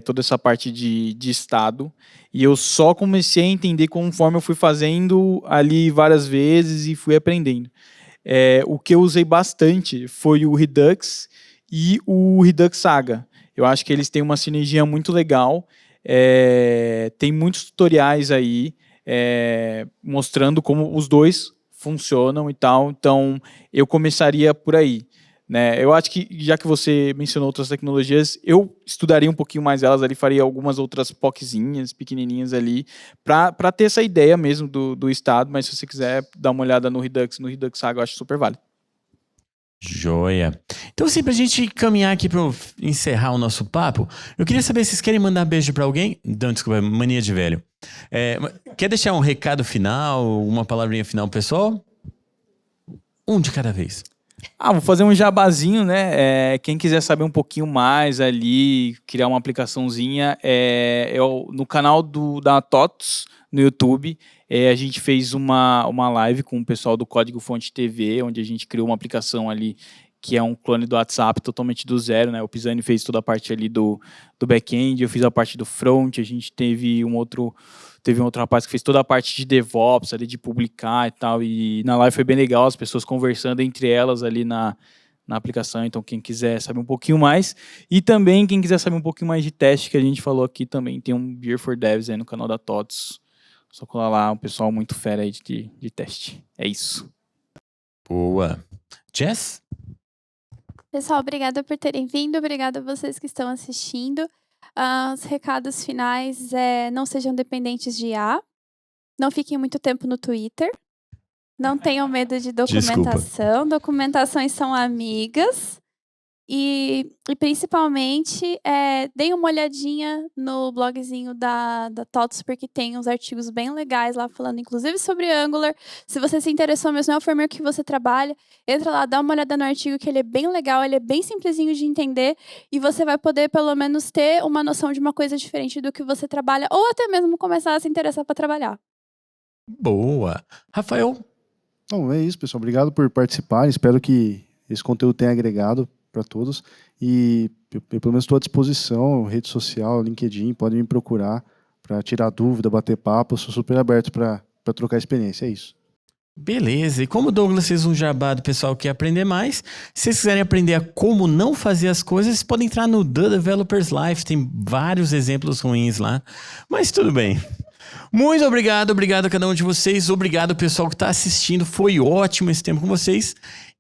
toda essa parte de estado, e eu só comecei a entender conforme eu fui fazendo ali várias vezes e fui aprendendo. O que eu usei bastante foi o Redux e o Redux Saga. Eu acho que eles têm uma sinergia muito legal. Tem muitos tutoriais aí mostrando como os dois funcionam e tal. Então, eu começaria por aí, né? Eu acho que, já que você mencionou outras tecnologias, eu estudaria um pouquinho mais elas ali, faria algumas outras POCzinhas, pequenininhas ali, para ter essa ideia mesmo do estado, mas se você quiser dar uma olhada no Redux Saga, eu acho super válido. Joia. Então, assim, pra gente caminhar aqui para encerrar o nosso papo, eu queria saber se vocês querem mandar beijo para alguém. Não, desculpa, mania de velho. Quer deixar um recado final, uma palavrinha final, pessoal? Um de cada vez. Vou fazer um jabazinho, né? Quem quiser saber um pouquinho mais ali, criar uma aplicaçãozinha, no canal da TOTOS, no YouTube, a gente fez uma live com o pessoal do Código Fonte TV, onde a gente criou uma aplicação ali que é um clone do WhatsApp totalmente do zero, né? O Pisani fez toda a parte ali do back-end, eu fiz a parte do front, a gente teve um outro rapaz que fez toda a parte de DevOps, ali de publicar e tal, e na live foi bem legal, as pessoas conversando entre elas ali na aplicação. Então, quem quiser saber um pouquinho mais, e também quem quiser saber um pouquinho mais de teste, que a gente falou aqui também, tem um Beer for Devs aí no canal da TOTOS, só colar lá, um pessoal muito fera aí de teste. É isso. Boa. Jess? Pessoal, obrigada por terem vindo, obrigada a vocês que estão assistindo. Os recados finais não sejam dependentes de IA, não fiquem muito tempo no Twitter, não tenham medo de documentação, documentações são amigas, e principalmente deem uma olhadinha no blogzinho da TOTOS, porque tem uns artigos bem legais lá falando inclusive sobre Angular. Se você se interessou mesmo, é o framework que você trabalha, entra lá, dá uma olhada no artigo, que ele é bem legal, ele é bem simplesinho de entender, e você vai poder pelo menos ter uma noção de uma coisa diferente do que você trabalha, ou até mesmo começar a se interessar para trabalhar. Boa. Rafael? Então, é isso, pessoal. Obrigado por participar. Espero que esse conteúdo tenha agregado para todos, e eu pelo menos estou à disposição, rede social, LinkedIn, podem me procurar para tirar dúvida, bater papo, eu sou super aberto para trocar experiência, é isso. Beleza, e como o Douglas fez um jabá do pessoal que quer aprender mais, se vocês quiserem aprender a como não fazer as coisas, vocês podem entrar no The Developer's Life, tem vários exemplos ruins lá, mas tudo bem. Muito obrigado a cada um de vocês. Obrigado, pessoal que está assistindo. Foi ótimo esse tempo com vocês.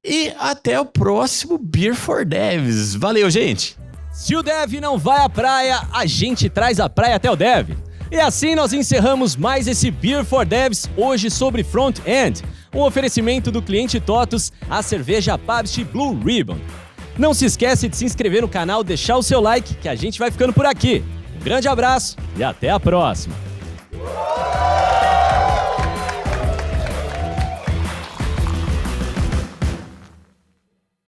E até o próximo Beer for Devs. Valeu, gente! Se o Dev não vai à praia, a gente traz a praia até o Dev. E assim nós encerramos mais esse Beer for Devs, hoje sobre Front-End, um oferecimento do cliente TOTUS, a cerveja Pabst Blue Ribbon. Não se esquece de se inscrever no canal, deixar o seu like, que a gente vai ficando por aqui. Um grande abraço e até a próxima!